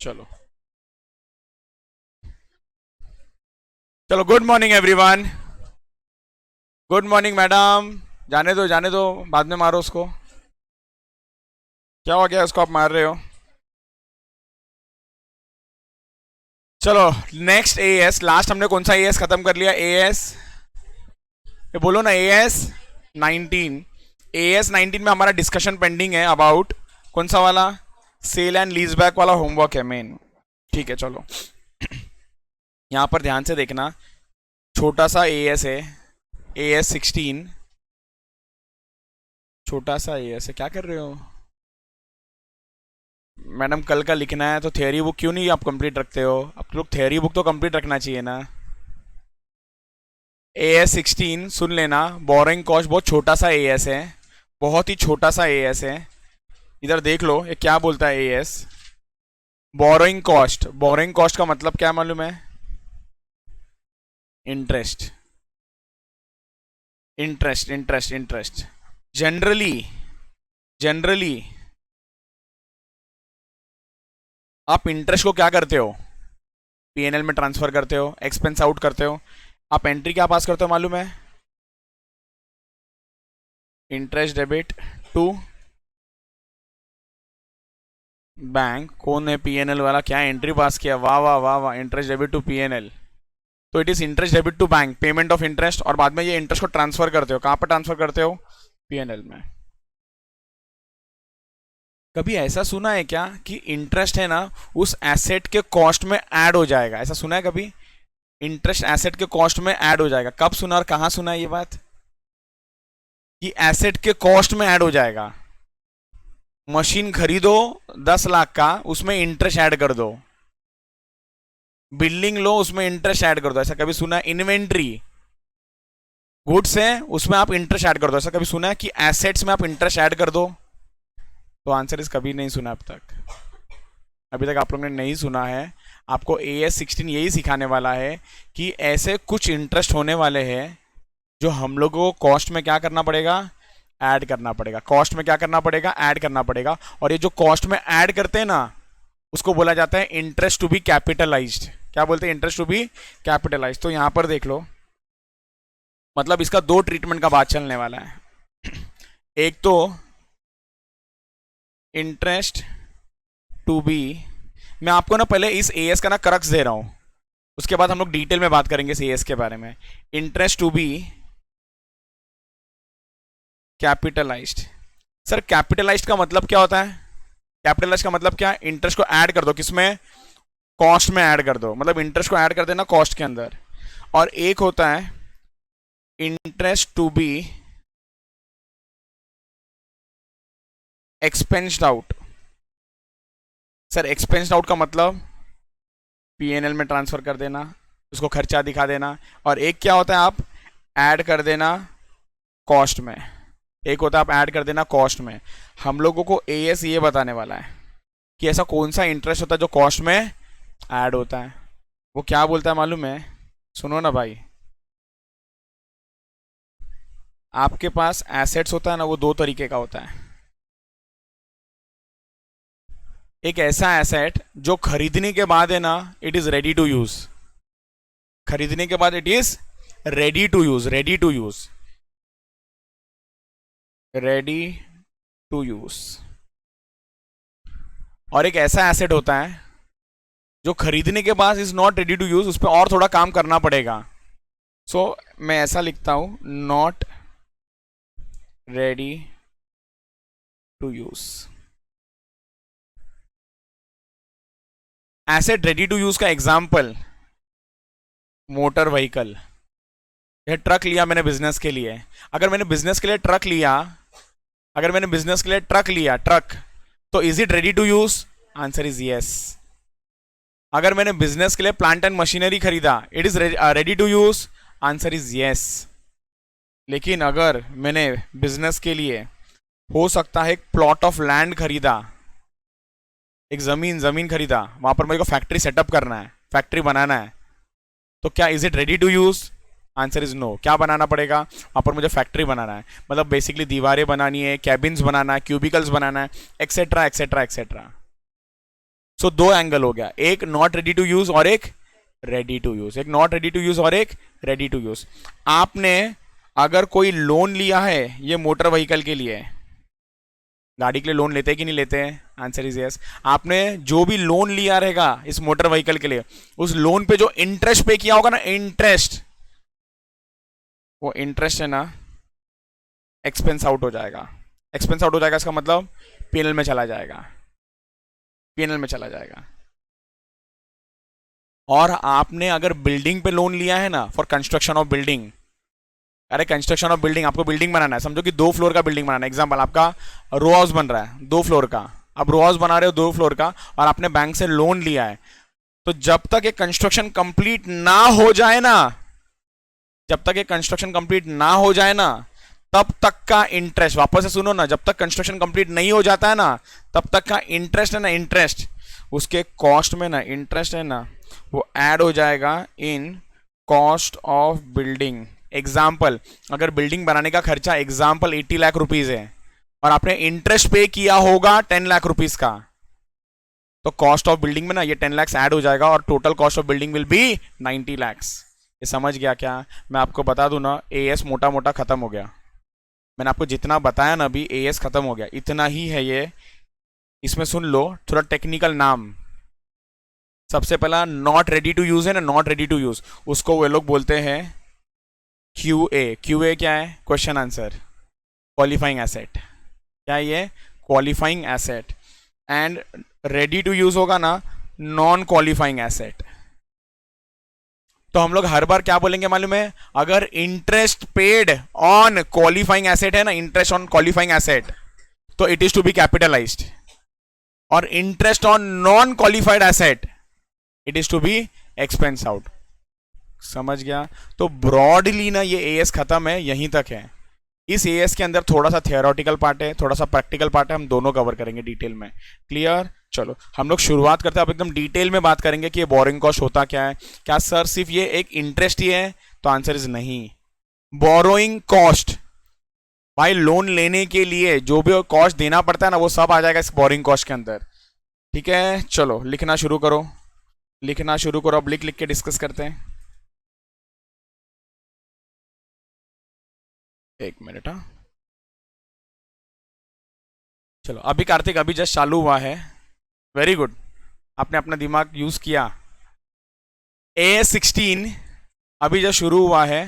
चलो चलो, good morning everyone. Good morning madam. जाने दो, बाद में मारो उसको। क्या हो गया उसको आप मार रहे हो? चलो, नेक्स्ट एएस। लास्ट हमने कौन सा एएस खत्म कर लिया? एएस, ये बोलो ना, एएस 19। एएस 19 में हमारा डिस्कशन पेंडिंग है अबाउट कौन सा वाला? सेल एंड लीज बैक वाला होमवर्क है मेन। ठीक है, चलो यहां पर ध्यान से देखना। छोटा सा एएस है, एएस 16। छोटा सा एएस है, क्या कर रहे हो मैडम? कल का लिखना है तो थियरी बुक क्यों नहीं आप कंप्लीट रखते हो? आप लोग थियरी बुक तो कंप्लीट रखना चाहिए ना। एएस 16 सुन लेना। बोरिंग कॉस्ट बहुत छोटा सा एएस है, बहुत ही छोटा सा एएस है। इधर देख लो ये क्या बोलता है as. Boring cost, borrowing cost का मतलब क्या मालूम है? Interest, interest, interest, interest. Generally generally आप इंटरेस्ट को क्या करते हो? पीएनएल में ट्रांसफर करते हो, एक्सपेंस आउट करते हो। आप एंट्री क्या पास करते हो मालूम है? Interest debit to bank. कौन है पीएनएल वाला? क्या एंट्री पास किया? वाह वाह वाह वाह, इंटरेस्ट डेबिट टू पीएनएल। तो it is interest debit to bank, payment of interest. और बाद में ये इंटरेस्ट को ट्रांसफर करते हो, कहां पर ट्रांसफर करते हो? पीएनएल में। कभी ऐसा सुना है क्या कि इंटरेस्ट है ना उस एसेट के कॉस्ट में ऐड हो जाएगा? ऐसा सुना है कभी? इंटरेस्ट एसेट के कॉस्ट में ऐड हो जाएगा। कब सुना और कहां सुना है ये बात कि एसेट के कॉस्ट में ऐड हो जाएगा? मशीन खरीदो 10 लाख का, उसमें इंटरेस्ट ऐड कर दो। बिल्डिंग लो, उसमें इंटरेस्ट ऐड कर दो। ऐसा कभी सुना है? इन्वेंट्री, गुड्स है, उसमें आप इंटरेस्ट ऐड कर दो। ऐसा कभी सुना है कि एसेट्स में आप इंटरेस्ट ऐड कर दो? तो आंसर इस कभी नहीं सुना अब तक। अभी तक आप लोगों ने नहीं सुना है। आपको एएस 16 यही सिखाने वाला है कि ऐसे कुछ इंटरेस्ट होने वाले हैं जो हम लोगों को कॉस्ट में क्या करना पड़ेगा? ऐड करना पड़ेगा। कॉस्ट में क्या करना पड़ेगा? ऐड करना पड़ेगा। और ये जो कॉस्ट में ऐड करते हैं ना, उसको बोला जाता है इंटरेस्ट टू बी कैपिटलाइज्ड। क्या बोलते हैं? Interest to be capitalised. तो यहां पर देख लो, मतलब इसका दो ट्रीटमेंट का बात चलने वाला है। एक तो इंटरेस्ट टू बी, मैं आपको ना पहले इस एएस का ना क्रक्स दे रहा हूं, उसके बाद हम लोग डिटेल में बात करेंगे इस एएस के बारे में। Interest to be capitalised. Sir capitalised का मतलब क्या होता है? कैपिटलाइज्ड का मतलब क्या? इंटरेस्ट को ऐड कर दो, किसमें? कॉस्ट में ऐड कर दो। मतलब इंटरेस्ट को ऐड कर देना कॉस्ट के अंदर। और एक होता है interest to be expensed out. Sir expensed out का मतलब पीएनएल में ट्रांसफर कर देना, उसको खर्चा दिखा देना। और एक क्या होता है? आप ऐड कर देना कॉस्ट में। एक होता है आप ऐड कर देना कॉस्ट में। हम लोगों को एएस ये बताने वाला है कि ऐसा कौन सा इंटरेस्ट होता है जो कॉस्ट में ऐड होता है। वो क्या बोलता है मालूम है? सुनो ना भाई, आपके पास एसेट्स होता है ना, वो दो तरीके का होता है। एक ऐसा एसेट जो खरीदने के बाद है ना, it is ready to use. खरीदने के बाद it is ready to use, ready to use, ready to use. और एक ऐसा एसेट होता है जो खरीदने के बाद is not ready to use, उस पर और थोड़ा काम करना पड़ेगा। सो मैं ऐसा लिखता हूं, not ready to use. Asset ready to use का एग्जाम्पल मोटर व्हीकल। यह ट्रक लिया मैंने बिजनेस के लिए। अगर मैंने बिजनेस के लिए ट्रक लिया, अगर मैंने बिजनेस के लिए ट्रक लिया, ट्रक, तो is it ready to use? Answer is yes. अगर मैंने बिजनेस के लिए प्लांट एंड मशीनरी खरीदा, it is ready to use? Answer is yes. लेकिन अगर मैंने बिजनेस के लिए, हो सकता है एक प्लॉट ऑफ लैंड खरीदा, एक जमीन खरीदा, वहां पर मेरे को फैक्ट्री सेटअप करना है, फैक्ट्री बनाना है, तो क्या is it ready to use? Answer is no. क्या बनाना पड़ेगा? वहां पर मुझे फैक्ट्री बनाना है, मतलब बेसिकली दीवारें बनानी है, कैबिन्स बनाना है, क्यूबिकल्स बनाना है, एक्सेट्रा एक्सेट्रा एक्सेट्रा। सो दो एंगल हो गया, एक नॉट रेडी टू यूज और एक रेडी टू यूज, एक नॉट रेडी टू यूज और एक रेडी टू यूज। आपने अगर कोई लोन लिया है, ये मोटर व्हीकल के लिए, गाड़ी के लिए लोन लेते हैं कि नहीं लेते हैं? Answer is yes. आपने जो भी लोन लिया रहेगा इस मोटर व्हीकल के लिए, उस लोन पे जो इंटरेस्ट पे किया होगा ना, इंटरेस्ट, वो इंटरेस्ट है ना एक्सपेंस आउट हो जाएगा। एक्सपेंस आउट हो जाएगा इसका मतलब पीएनएल में चला जाएगा, पीएनएल में चला जाएगा। और आपने अगर बिल्डिंग पे लोन लिया है ना, फॉर कंस्ट्रक्शन ऑफ बिल्डिंग, अरे कंस्ट्रक्शन ऑफ बिल्डिंग, आपको बिल्डिंग बनाना है, समझो कि 2 फ्लोर का बिल्डिंग बनाना है, एग्जांपल आपका रो हाउस बन रहा है 2 फ्लोर का, आप रो हाउस बना रहे हो 2 फ्लोर का और आपने बैंक से लोन लिया है, तो जब तक ये कंस्ट्रक्शन कंप्लीट ना हो जाए ना, जब तक ये कंस्ट्रक्शन कंप्लीट ना हो जाए ना, तब तक का इंटरेस्ट, वापस से सुनो ना, जब तक कंस्ट्रक्शन कंप्लीट नहीं हो जाता है ना, तब तक का इंटरेस्ट है ना, इंटरेस्ट उसके कॉस्ट में ना, इंटरेस्ट है ना, वो ऐड हो जाएगा in cost of building. Example, अगर बिल्डिंग बनाने का खर्चा एग्जाम्पल 80 लाख रुपीज है और आपने इंटरेस्ट पे किया होगा 10 लाख रुपीज का, तो कॉस्ट ऑफ बिल्डिंग में ना ये 10 लाख ऐड हो जाएगा और total cost of building will be 90 lakh. ये समझ गया क्या? मैं आपको बता दूं ना, एएस मोटा मोटा खत्म हो गया। मैंने आपको जितना बताया ना अभी, एएस खत्म हो गया, इतना ही है ये। इसमें सुन लो थोड़ा टेक्निकल नाम। सबसे पहला नॉट रेडी टू यूज है ना, नॉट रेडी टू यूज, उसको वे लोग बोलते हैं क्यूए। क्यूए क्या है? Question answer, qualifying asset. क्या है ये? Qualifying asset. And ready to use होगा ना, नॉन क्वालिफाइंग एसेट। तो हम लोग हर बार क्या बोलेंगे मालूम है? अगर interest paid on qualifying asset है ना, इंटरेस्ट ऑन क्वालिफाइंग एसेट, तो it is to be capitalised. और interest on non qualified asset, it is to be expense out. समझ गया? तो ब्रॉडली ना ये एएस खत्म है, यहीं तक है। इस एएस के अंदर थोड़ा सा थियोरेटिकल पार्ट है, थोड़ा सा प्रैक्टिकल पार्ट है, हम दोनों कवर करेंगे डिटेल में। क्लियर? चलो हम लोग शुरुआत करते हैं, अब एकदम डिटेल में बात करेंगे कि ये बोरिंग कॉस्ट होता क्या है। क्या सर सिर्फ ये एक इंटरेस्ट ही है? तो आंसर इज नहीं। बोरोइंग कॉस्ट, भाई लोन लेने के लिए जो भी कॉस्ट देना पड़ता है ना, वो सब आ जाएगा इस बोरिंग कॉस्ट के अंदर। ठीक है, चलो लिखना शुरू करो, लिखना शुरू करो। अब लिख लिख के डिस्कस करते हैं। एक मिनट। हाँ चलो, अभी कार्तिक अभी जस्ट चालू हुआ है, वेरी गुड, आपने अपना दिमाग यूज किया। AS16 अभी जस्ट शुरू हुआ है।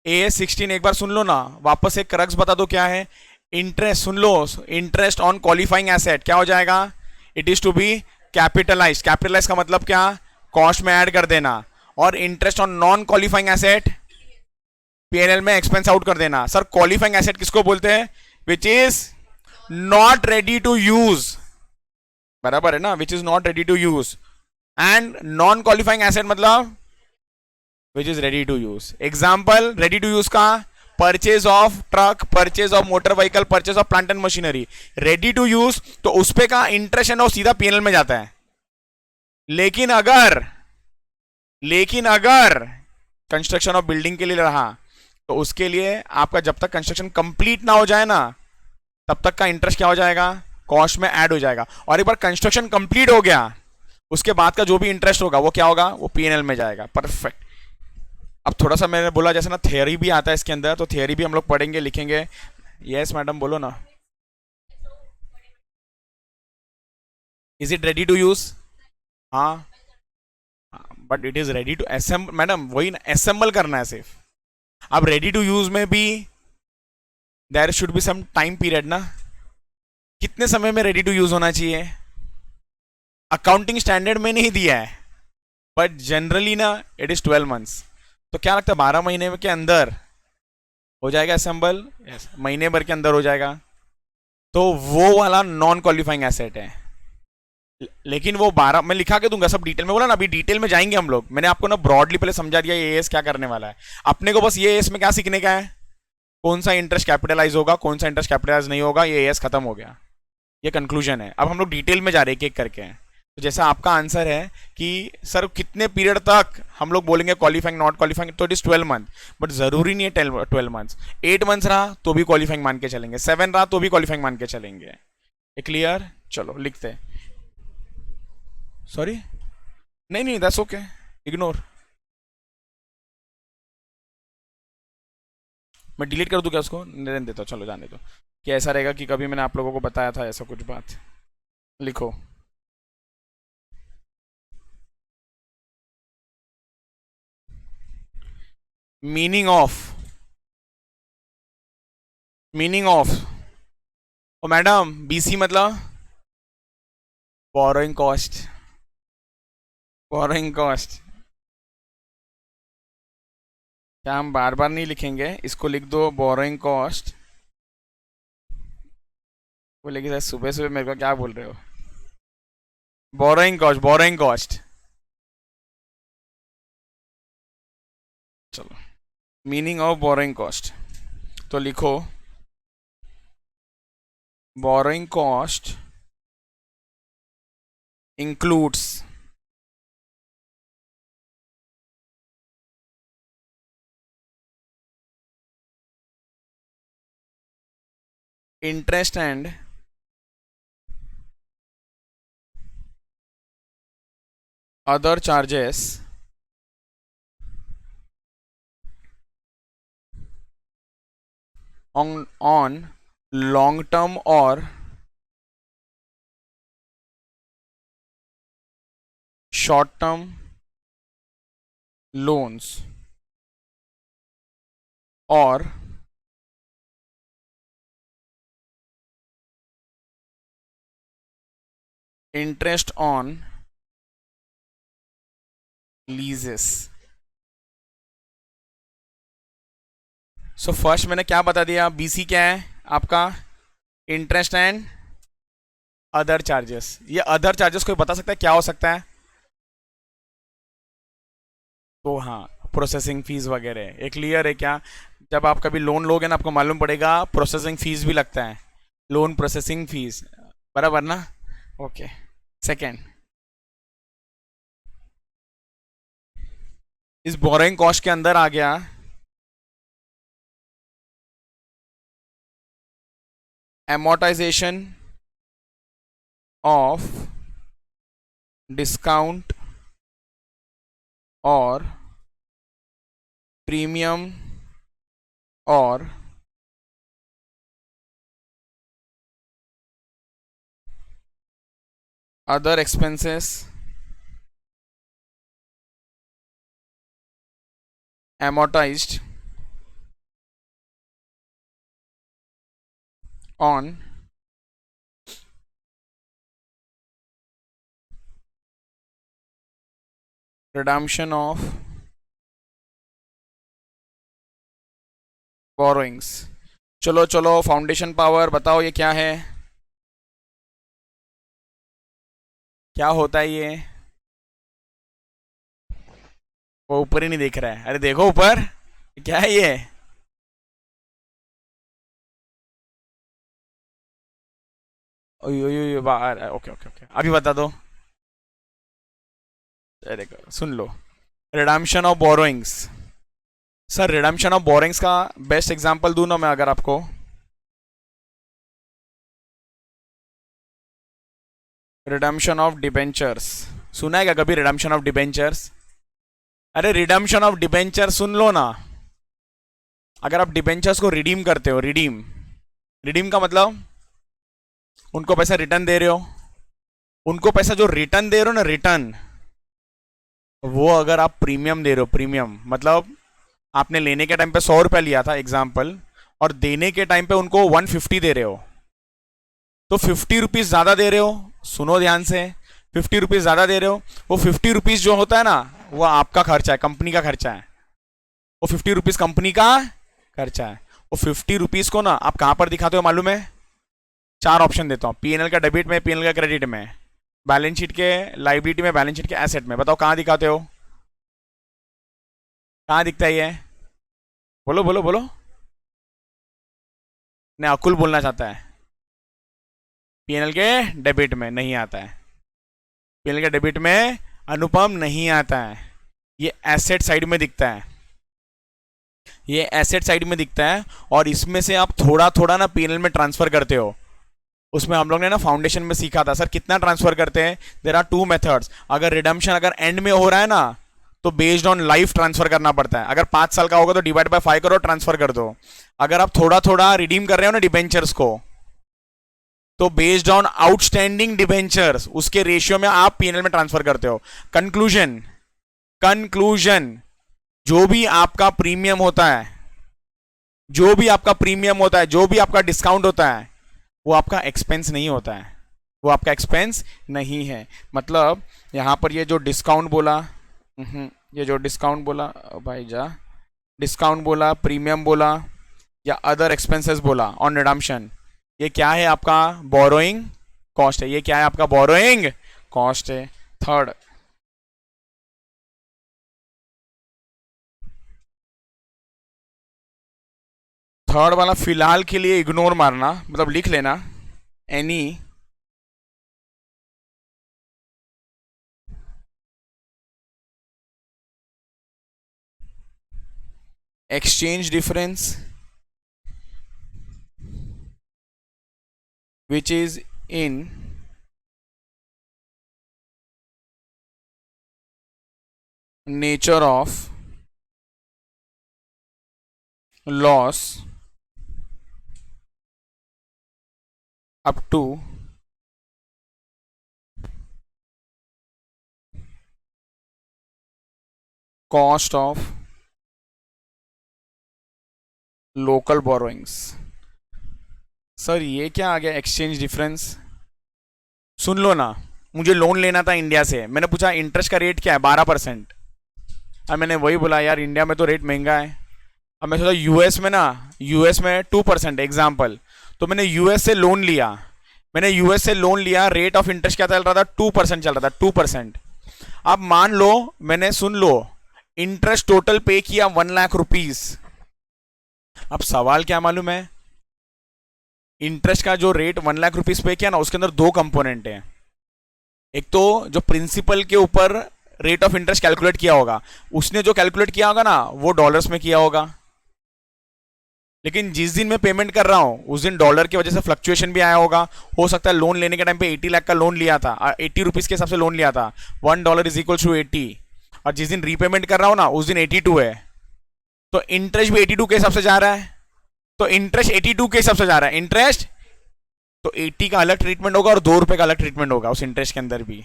AS16 एक बार सुन लो ना, वापस एक क्रक्स बता दो क्या है। इंटरेस्ट सुन लो, इंटरेस्ट ऑन क्वालिफाइंग एसेट क्या हो जाएगा? It is to be capitalise. Capitalise का मतलब क्या? कॉस्ट में ऐड कर देना। और interest on non qualifying asset PNL में एक्सपेंस आउट कर देना। सर क्वालिफाइंग एसेट किसको बोलते हैं? Which is not ready to use, बराबर है ना, which is not ready to use. And non qualifying asset मतलब which is ready to use. Example ready to use का, purchase of truck, purchase of motor vehicle, purchase of plant and machinery. Ready to use तो उस पे का interest है ना, सीधा PNL में जाता है। लेकिन अगर कंस्ट्रक्शन ऑफ बिल्डिंग के लिए रहा, तो उसके लिए आपका जब तक कंस्ट्रक्शन कंप्लीट ना हो जाए ना, तब तक का इंटरेस्ट क्या हो जाएगा? कॉस्ट में ऐड हो जाएगा। और एक बार कंस्ट्रक्शन कंप्लीट हो गया, उसके बाद का जो भी इंटरेस्ट होगा वो क्या होगा? वो पीएनएल में जाएगा। परफेक्ट। अब थोड़ा सा मैंने बोला जैसे ना थियरी भी आता है इसके अंदर, तो थियरी भी हम लोग पढ़ेंगे, लिखेंगे। यस मैडम बोलो ना। Is it ready to use? हाँ, but it is ready to assemble. Madam वही ना, असेंबल करना है सिर्फ। अब रेडी टू यूज में भी there should be some time period ना, कितने समय में रेडी टू यूज होना चाहिए? अकाउंटिंग स्टैंडर्ड में नहीं दिया है, बट जनरली ना इट इज 12 मंथ्स। तो क्या लगता है 12 महीने के अंदर हो जाएगा असेंबल? yes, महीने भर के अंदर हो जाएगा। तो वो वाला नॉन क्वालिफाइंग एसेट है। लेकिन वो 12 मैं लिखा के दूंगा सब डिटेल में, बोला ना अभी डिटेल में जाएंगे हम लोग। मैंने आपको ना ब्रॉडली पहले समझा दिया ये एएस क्या करने वाला है। अपने को बस ये एएस में क्या सीखने का है? कौन सा इंटरेस्ट कैपिटलाइज होगा, कौन सा इंटरेस्ट कैपिटलाइज नहीं होगा। ये एएस खत्म हो गया, ये कंक्लूजन है। अब हम लोग डिटेल में जा रहे हैं एक एक करके। तो जैसा आपका आंसर है कि सर कितने पीरियड तक हम लोग बोलेंगे क्वालिफाइंग नॉट क्वालिफाइंग, तो इट इज 12 मंथ। बट जरूरी नहीं है 12 मंथ्स। 8 मंथ्स रहा तो भी क्वालिफाइंग मान के चलेंगे, 7 रहा तो भी क्वालिफाइंग मान के चलेंगे। क्लियर? चलो लिखते हैं। सॉरी, नहीं नहीं, दैट्स ओके, इग्नोर। मैं डिलीट कर दूं क्या उसको? रहने देता हूँ, चलो जाने दो। कि ऐसा रहेगा कि कभी मैंने आप लोगों को बताया था ऐसा कुछ बात। लिखो, मीनिंग ऑफ, मीनिंग ऑफ, ओ मैडम बीसी मतलब बोरोइंग कॉस्ट, बोरोइंग कॉस्ट। क्या हम बार बार नहीं लिखेंगे इसको? लिख दो बोरोइंग कॉस्ट। बोलेगी सर सुबह सुबह मेरे को क्या बोल रहे हो? Borrowing cost, borrowing cost. चलो, मीनिंग ऑफ बोरोइंग कॉस्ट, तो लिखो borrowing cost includes interest and other charges on long term or short term loans or interest on leases। So first मैंने क्या बता दिया? बीसी क्या है आपका? Interest and other charges. ये अदर चार्जेस कोई बता सकता है क्या हो सकता है? तो हाँ, प्रोसेसिंग फीस वगैरह। एक क्लियर है क्या? जब आप कभी लोन लोगे ना, आपको मालूम पड़ेगा प्रोसेसिंग फीस भी लगता है, लोन प्रोसेसिंग फीस, बराबर ना? ओके। सेकेंड, इस बोरोइंग कॉस्ट के अंदर आ गया amortization of discount or premium or other expenses amortized on redemption of borrowings। चलो चलो, फाउंडेशन पावर बताओ ये क्या है? क्या होता है ये? वो ऊपर ही नहीं देख रहा है, अरे देखो ऊपर, क्या है ये? ओके ओके ओके, अभी बता दो। देखो सुन लो, redemption of borrowings. Sir redemption of borrowings का बेस्ट एग्जांपल दूं ना मैं अगर आपको? Redemption of debentures. सुना है क्या कभी रिडम्पशन ऑफ डिबेंचर्स? अरे रिडम्पशन ऑफ डिबेंचर सुन लो ना। अगर आप डिबेंचर्स को रिडीम करते हो, रिडीम, रिडीम का मतलब उनको पैसा रिटर्न दे रहे हो, उनको पैसा जो रिटर्न दे रहे हो ना, रिटर्न, वो अगर आप प्रीमियम दे रहे हो, प्रीमियम मतलब आपने लेने के टाइम पे 100 रुपया लिया था एग्जाम्पल, और देने के टाइम पे उनको 150 दे रहे हो, तो 50 रुपीज ज्यादा दे रहे हो। सुनो ध्यान से, 50 रुपीज ज्यादा दे रहे हो, वो 50 रुपीज जो होता है ना, वो आपका खर्चा है, कंपनी का खर्चा है। वो 50 रुपीज कंपनी का खर्चा है। वो 50 रुपीज को ना आप कहां पर दिखाते हो मालूम है? 4 ऑप्शन देता हूं, पीएनएल का डेबिट में, पीएनएल का क्रेडिट में, बैलेंस शीट के लाइबिलिटी में, बैलेंस शीट के एसेट में। बताओ कहां दिखाते हो? कहां दिखता है ये? बोलो बोलो बोलो। नहीं, अकुल बोलना चाहता है। पीएनएल के डेबिट में नहीं आता है, पीएनएल के डेबिट में अनुपम नहीं आता है। ये एसेट साइड में दिखता है, ये एसेट साइड में दिखता है, और इसमें से आप थोड़ा थोड़ा ना पीएनएल में ट्रांसफर करते हो। उसमें हम लोग ने ना फाउंडेशन में सीखा था सर कितना ट्रांसफर करते हैं, देर आर टू मेथड्स। अगर रिडम्पशन अगर एंड में हो रहा है ना तो बेस्ड ऑन लाइफ ट्रांसफर करना पड़ता है। अगर 5 साल का होगा तो डिवाइड बाय 5 करो, ट्रांसफर कर दो। अगर आप थोड़ा थोड़ा रिडीम कर रहे हो ना डिबेंचर्स को, तो बेस्ड ऑन आउटस्टैंडिंग डिबेंचर्स उसके रेशियो में आप पीएनएल में ट्रांसफर करते हो। कंक्लूजन, कंक्लूजन, जो भी आपका प्रीमियम होता है, जो भी आपका प्रीमियम होता है, जो भी आपका डिस्काउंट होता है, वो आपका एक्सपेंस नहीं होता है, वो आपका एक्सपेंस नहीं है। मतलब यहां पर ये जो डिस्काउंट बोला, ये जो डिस्काउंट बोला भाई जा, डिस्काउंट बोला, प्रीमियम बोला या अदर एक्सपेंसेस बोला ऑन रिडम्पशन, ये क्या है आपका बोरोइंग कॉस्ट है। ये क्या है आपका बोरोइंग कॉस्ट है। थर्ड, थर्ड वाला फिलहाल के लिए इग्नोर मारना, मतलब लिख लेना any exchange difference which is in nature of loss up to cost of local borrowings। Sir ये क्या आ गया एक्सचेंज डिफरेंस? सुन लो ना, मुझे लोन लेना था इंडिया से, मैंने पूछा इंटरेस्ट का रेट क्या है, 12%। अब मैंने वही बोला यार इंडिया में तो रेट महंगा है। अब मैं सोचा यूएस में ना, यूएस में 2% एग्जाम्पल, तो मैंने यूएस से लोन लिया, मैंने यूएस से लोन लिया, रेट ऑफ इंटरेस्ट क्या चल रहा था, 2% चल रहा था, 2%। अब मान लो मैंने, सुन लो, इंटरेस्ट टोटल पे किया 1 लाख रुपीज। अब सवाल क्या मालूम है, इंटरेस्ट का जो रेट 1 लाख रुपीज पे किया ना, उसके अंदर दो कंपोनेंट है। एक तो जो प्रिंसिपल के ऊपर रेट ऑफ इंटरेस्ट कैलकुलेट किया होगा, उसने जो कैलकुलेट किया होगा ना वो डॉलर्स में किया होगा, लेकिन जिस दिन मैं पेमेंट कर रहा हूं उस दिन डॉलर की वजह से फ्लक्चुएशन भी आया होगा। हो सकता है लोन लेने के टाइम पे 80 लाख का लोन लिया था, 80 रुपीज के हिसाब से लोन लिया था, $1 इज इक्वल टू 80, और जिस दिन रीपेमेंट कर रहा हूं ना उस दिन 82 है, तो इंटरेस्ट भी 82 के हिसाब से जा रहा है। तो इंटरेस्ट 82 के हिसाब से जा रहा है इंटरेस्ट, तो 80 का अलग ट्रीटमेंट होगा और ₹2 का अलग ट्रीटमेंट होगा उस इंटरेस्ट के अंदर भी।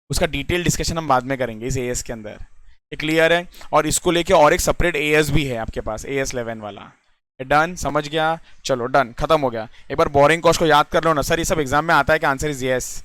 उसका डिटेल डिस्कशन हम बाद में करेंगे इस एएस के अंदर, ये क्लियर है। और इसको लेके और एक सेपरेट एएस भी है आपके पास, एएस 11 वाला। डन, समझ गया? चलो डन, खत्म हो गया। एक बार बोरिंग कॉस्ट को याद कर लो ना। सर ये सब एग्जाम में आता है, क्या? Answer is yes.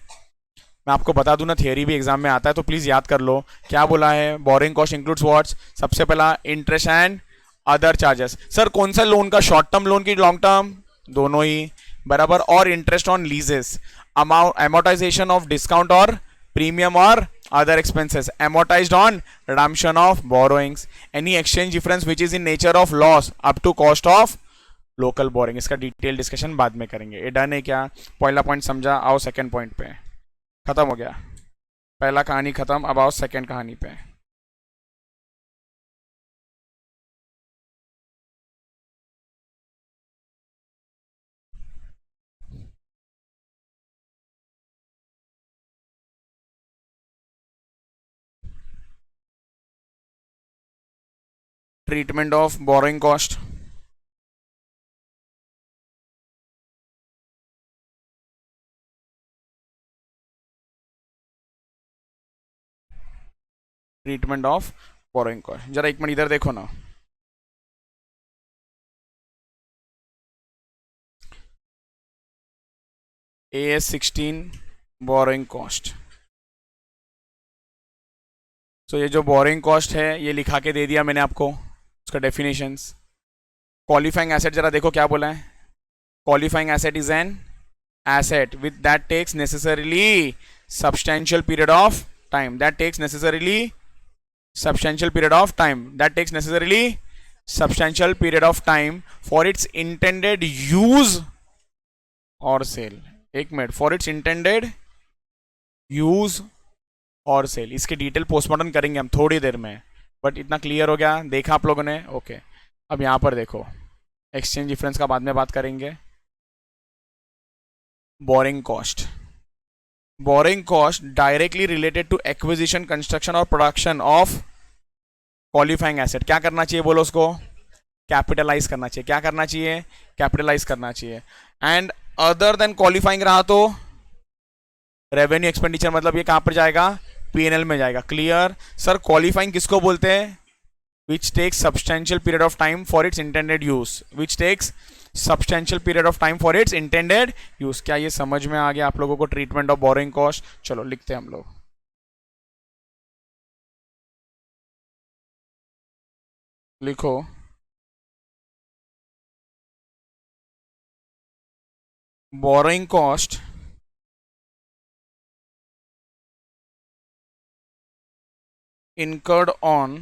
मैं आपको बता दूं ना, थियरी भी एग्जाम में आता है, तो प्लीज याद कर लो। क्या बोला है? Borrowing cost includes what's? सबसे पहला interest and other charges. Sir कौन सा लोन का, शॉर्ट टर्म लोन की लॉन्ग टर्म? दोनों ही बराबर। और interest on leases, amount amortisation of discount और प्रीमियम और other expenses amortized on redemption of borrowings, any exchange difference which is in nature of loss up to cost of local borrowing। इसका detail discussion बाद में करेंगे। ये done है क्या? पहला पॉइंट समझा, आओ सेकंड पॉइंट पे। खत्म हो गया पहला कहानी, खत्म। अब आओ सेकंड कहानी पे। Treatment of borrowing cost. Treatment of borrowing cost, जरा एक मिनट इधर देखो ना। AS16 borrowing cost. सो ये जो बोरोइंग कॉस्ट है ये लिखा के दे दिया मैंने आपको, उसका डेफिनेशंस। क्वालिफाइंग एसेट जरा देखो क्या बोला है। Qualifying asset is an asset with that takes necessarily substantial period of time, that takes necessarily substantial period of time, that takes necessarily substantial period of time for its intended use or sale। एक minute, for its intended use और cell, इसके detail postmortem करेंगे हम थोड़ी देर में, but इतना clear हो गया, देखा आप लोगों ने? ओके। अब यहां पर देखो, एक्सचेंज डिफरेंस का बाद में बात करेंगे। Borrowing cost, borrowing cost directly related to acquisition, construction और प्रोडक्शन ऑफ क्वालिफाइंग एसेट। क्या करना चाहिए बोलो उसको? कैपिटलाइज करना चाहिए। क्या करना चाहिए? कैपिटलाइज करना चाहिए। एंड अदर देन क्वालिफाइंग रहा तो रेवेन्यू एक्सपेंडिचर, मतलब ये कहां पर जाएगा? पीएनएल में जाएगा। Clear sir? क्वालिफाइंग किसको बोलते हैं? Which takes substantial period of time for its intended use, which takes substantial period of time for its intended use. क्या ये समझ में आ गया आप लोगों को ट्रीटमेंट ऑफ बोरिंग कॉस्ट? चलो लिखते हैं हम लोग। लिखो, borrowing cost incurred on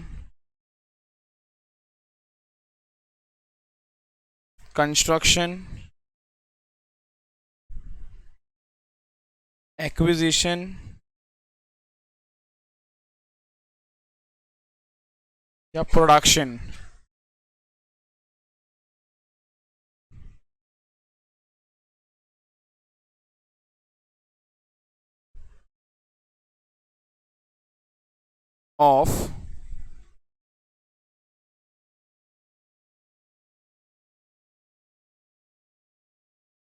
construction, acquisition या प्रोडक्शन ऑफ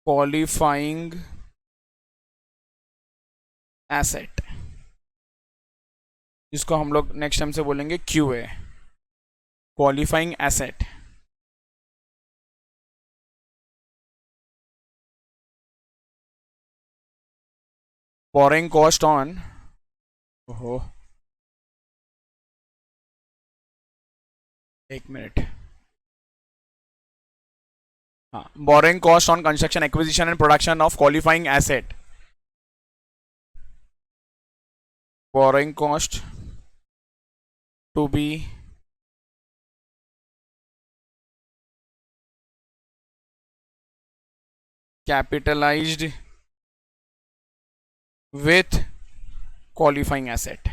क्वालिफाइंग एसेट, जिसको हम लोग नेक्स्ट टाइम से बोलेंगे QA, qualifying asset. Borrowing cost on, ओहो एक मिनट, हाँ, borrowing cost on construction, acquisition and production of qualifying asset. Borrowing cost to be capitalized with qualifying asset.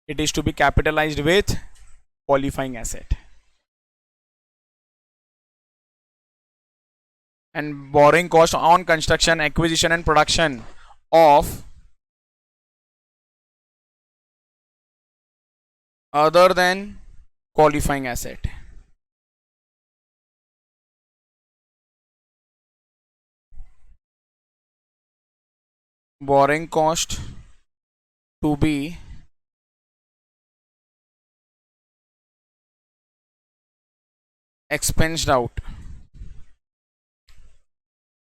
It is to be capitalized with qualifying asset. And borrowing cost on construction, acquisition and production of other than qualifying asset. Borrowing cost to be expensed out,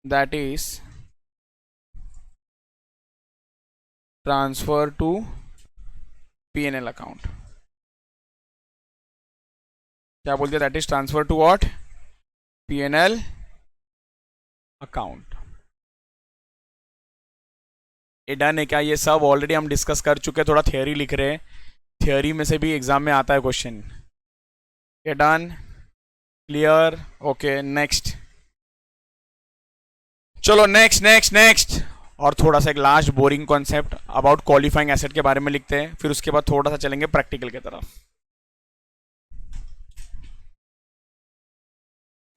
that is transfer to P&L account. क्या बोलते हैं? That is transfer to what? P&L account. ये done है क्या? ये सब already हम discuss कर चुके हैं, थोड़ा थियोरी लिख रहे हैं, थियोरी में से भी एग्जाम में आता है क्वेश्चन। ये डन? क्लियर? ओके नेक्स्ट, चलो नेक्स्ट नेक्स्ट नेक्स्ट। और थोड़ा सा एक last boring concept about qualifying asset के बारे में लिखते हैं, फिर उसके बाद थोड़ा सा चलेंगे प्रैक्टिकल की तरफ।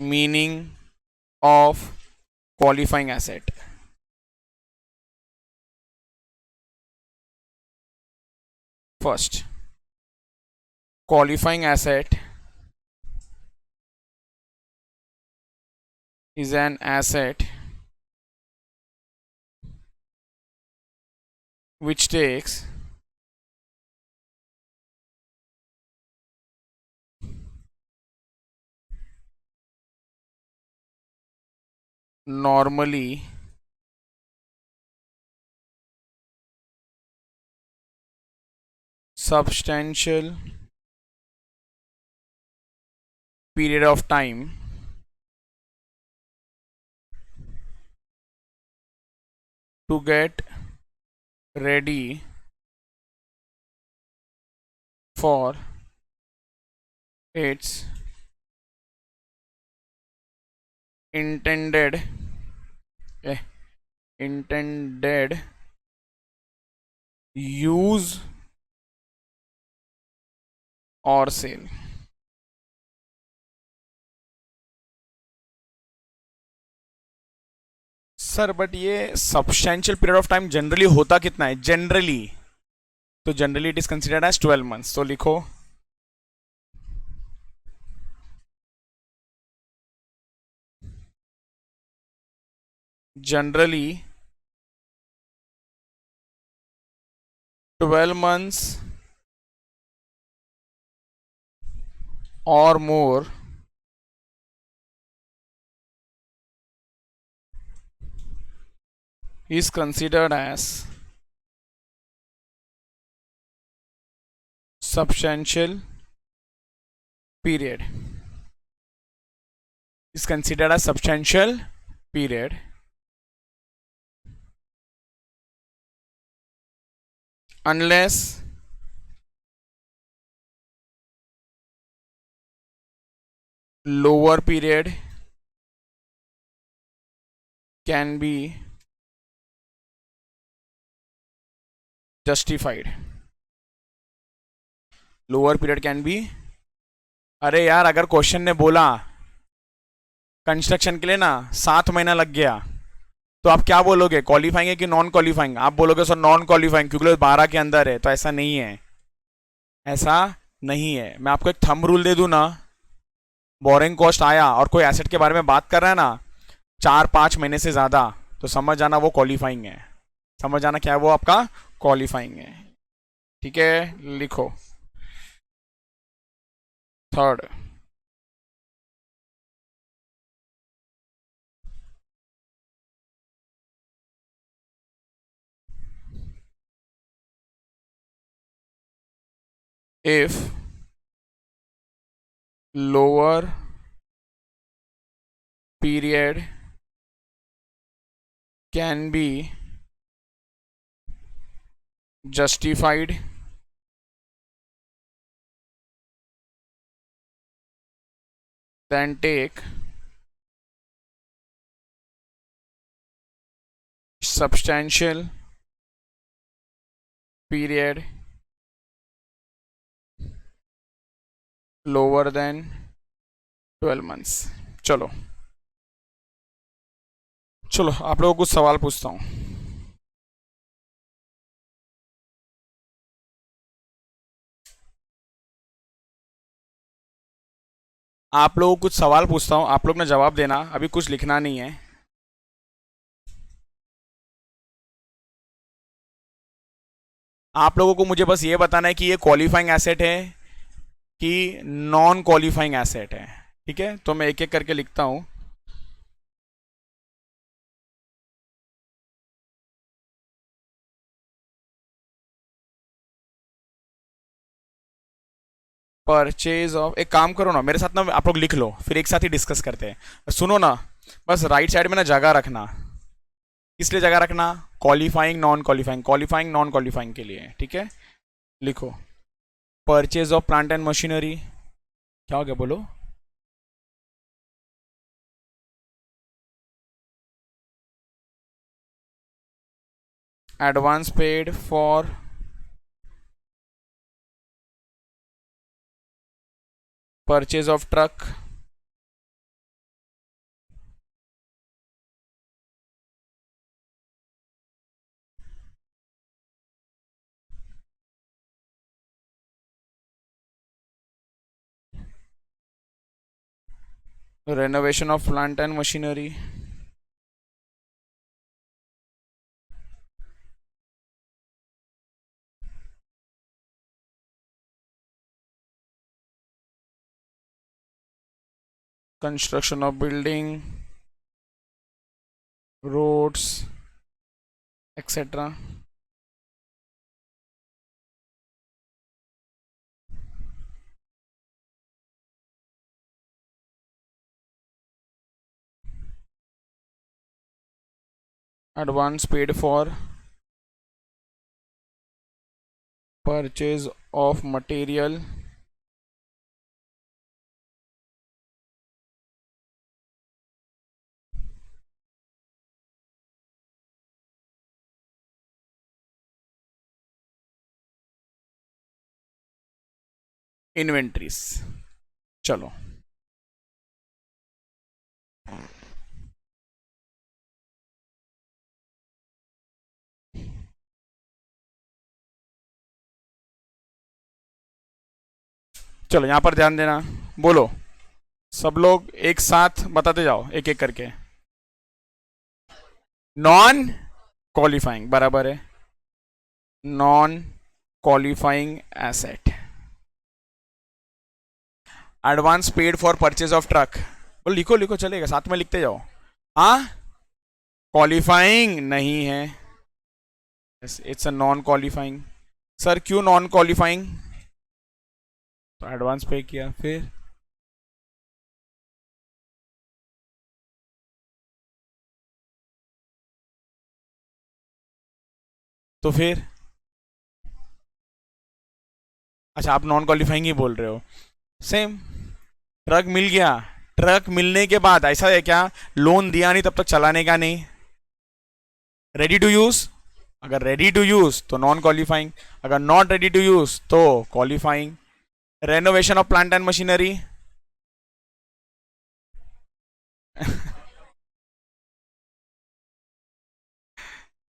Meaning of qualifying asset. First, qualifying asset is an asset which takes normally substantial period of time to get ready for its intended intended use or sale। Sir but ये substantial period of time generally होता कितना है generally, तो generally it is considered as 12 months, तो लिखो generally 12 months or more is considered as substantial period, is considered as substantial period unless lower period can be justified. Lower period can be, अरे यार अगर question ने बोला construction के लिए ना 7 महीना लग गया, तो आप क्या बोलोगे, क्वालिफाइंग है कि नॉन क्वालिफाइंग? आप बोलोगे सर नॉन क्वालिफाइंग क्योंकि 12 के अंदर है, तो ऐसा नहीं है, ऐसा नहीं है। मैं आपको एक थंब रूल दे दूं ना, बोरिंग कॉस्ट आया और कोई एसेट के बारे में बात कर रहा है ना 4-5 महीने से ज्यादा, तो समझ जाना वो क्वालिफाइंग है, समझ जाना क्या है वो आपका क्वालिफाइंग है। ठीक है, लिखो third, if lower period can be justified, then take substantial period lower than 12 months। चलो चलो आप लोगों को कुछ सवाल पूछता हूँ। आप लोगों को कुछ सवाल पूछता हूँ, आप लोग ने जवाब देना, अभी कुछ लिखना नहीं है। आप लोगों को मुझे बस ये बताना है कि ये क्वालिफाइंग एसेट है कि नॉन क्वालिफाइंग एसेट है। ठीक है, तो मैं एक एक करके लिखता हूँ। परचेज ऑफ, एक काम करो ना मेरे साथ ना, आप लोग लिख लो फिर एक साथ ही डिस्कस करते हैं। सुनो ना, बस राइट साइड में ना जगह रखना, इसलिए जगह रखना qualifying non qualifying, qualifying non qualifying के लिए। ठीक है, लिखो purchase of plant and machinery, क्या हो गया बोलो? Advance paid for purchase of truck, renovation of plant and machinery, construction of building, roads, etc. Advance paid for purchase of material, inventories. चलो चलो यहाँ पर ध्यान देना, बोलो सब लोग एक साथ बताते जाओ एक एक करके। नॉन क्वालिफाइंग बराबर है non qualifying asset. Advance paid for purchase of truck, बोलो लिखो लिखो चलेगा, साथ में लिखते जाओ। हाँ क्वालिफाइंग नहीं है, it's a non qualifying. Sir क्यों नॉन क्वालिफाइंग? तो एडवांस पे किया फिर तो फिर अच्छा आप नॉन क्वालिफाइंग ही बोल रहे हो। सेम, ट्रक मिल गया, ट्रक मिलने के बाद ऐसा है क्या, लोन दिया नहीं तब तक चलाने का नहीं, रेडी टू यूज, अगर रेडी टू यूज तो नॉन क्वालिफाइंग, अगर नॉट रेडी टू यूज तो qualifying. Renovation of plant and machinery